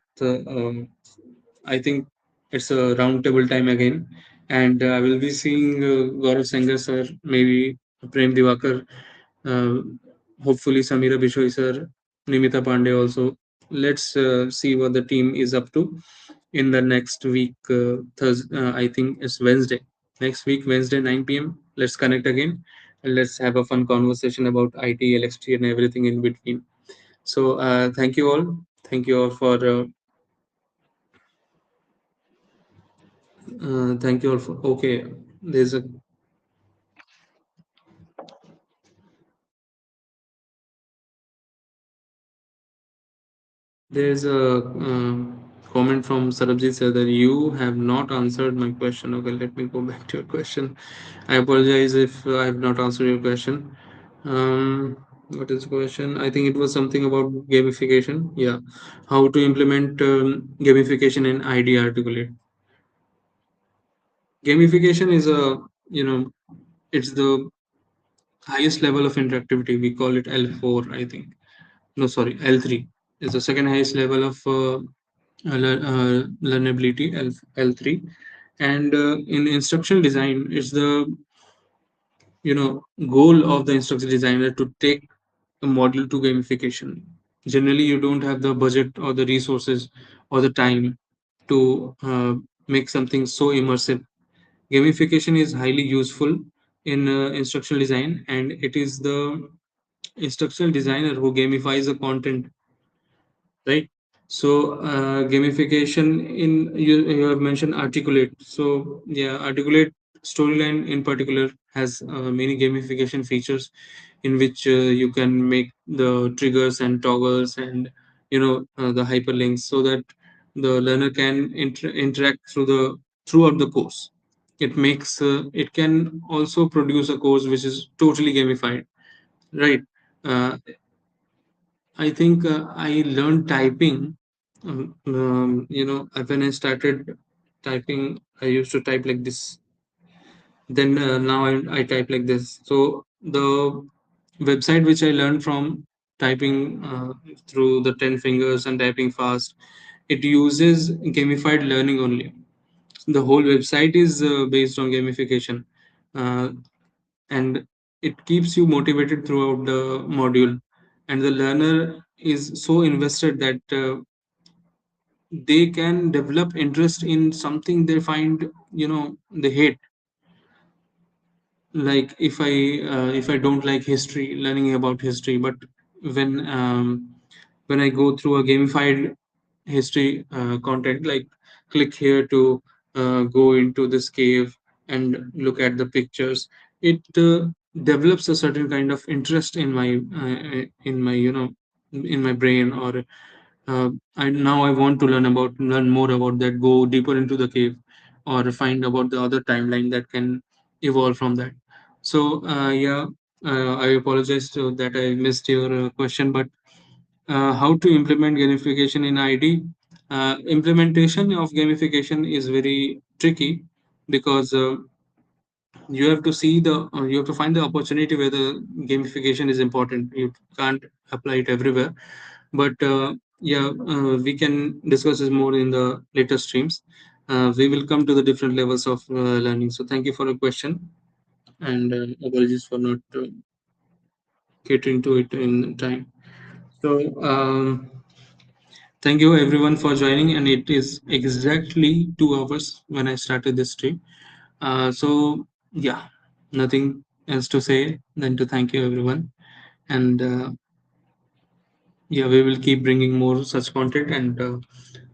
I think it's a round table time again, and I will be seeing Gaurav Sengar sir, maybe Prem Divakar, uh, hopefully Samira Bishoy sir, Nimita Pandey also. Let's see what the team is up to in the next week. Thursday, I think it's Wednesday. Next week, Wednesday, 9 p.m. Let's connect again and let's have a fun conversation about IT, electricity, and everything in between. So, thank you all. Thank you all for. Thank you all for. Okay, there's a there's a comment from Sarabjit sir that you have not answered my question. Okay, let me go back to your question. I apologize if I have not answered your question. What is the question? I think it was something about gamification. Yeah, how to implement gamification in ID articulate. Gamification is a it's the highest level of interactivity. We call it L4, I think. No, sorry, L3 is the second highest level of learnability, L3. And in instructional design, it's the goal of the instructional designer to take a model to gamification. Generally, you don't have the budget or the resources or the time to make something so immersive. Gamification is highly useful in instructional design, and it is the instructional designer who gamifies the content, right? So gamification in you have mentioned articulate. So yeah, articulate storyline in particular has many gamification features in which you can make the triggers and toggles and the hyperlinks so that the learner can interact throughout the course. It can also produce a course which is totally gamified, right? uh, I think I learned typing. When I started typing, I used to type like this. Then now I type like this. So the website which I learned from typing through the 10 fingers and typing fast, it uses gamified learning only. The whole website is based on gamification. Uh, and it keeps you motivated throughout the module, and the learner is so invested that they can develop interest in something they find they hate. Like if I don't like history, learning about history, but when when I go through a gamified history content, like click here to go into this cave and look at the pictures, it develops a certain kind of interest in my in my brain, or I want to learn more about that, go deeper into the cave, or find about the other timeline that can evolve from that. So yeah, I apologize that I missed your question, but how to implement gamification in ID? Implementation of gamification is very tricky because you have to find the opportunity where the gamification is important. You can't apply it everywhere, but yeah, we can discuss this more in the later streams. We will come to the different levels of learning. So thank you for your question, and apologies for not catering to it in time. So thank you everyone for joining, and it is exactly 2 hours when I started this stream. So Yeah, nothing else to say than to thank you everyone. And yeah, we will keep bringing more such content, and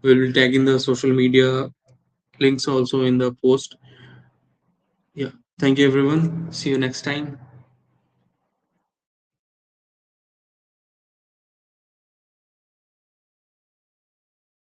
we will tag in the social media links also in the post. Yeah, thank you everyone. See you next time.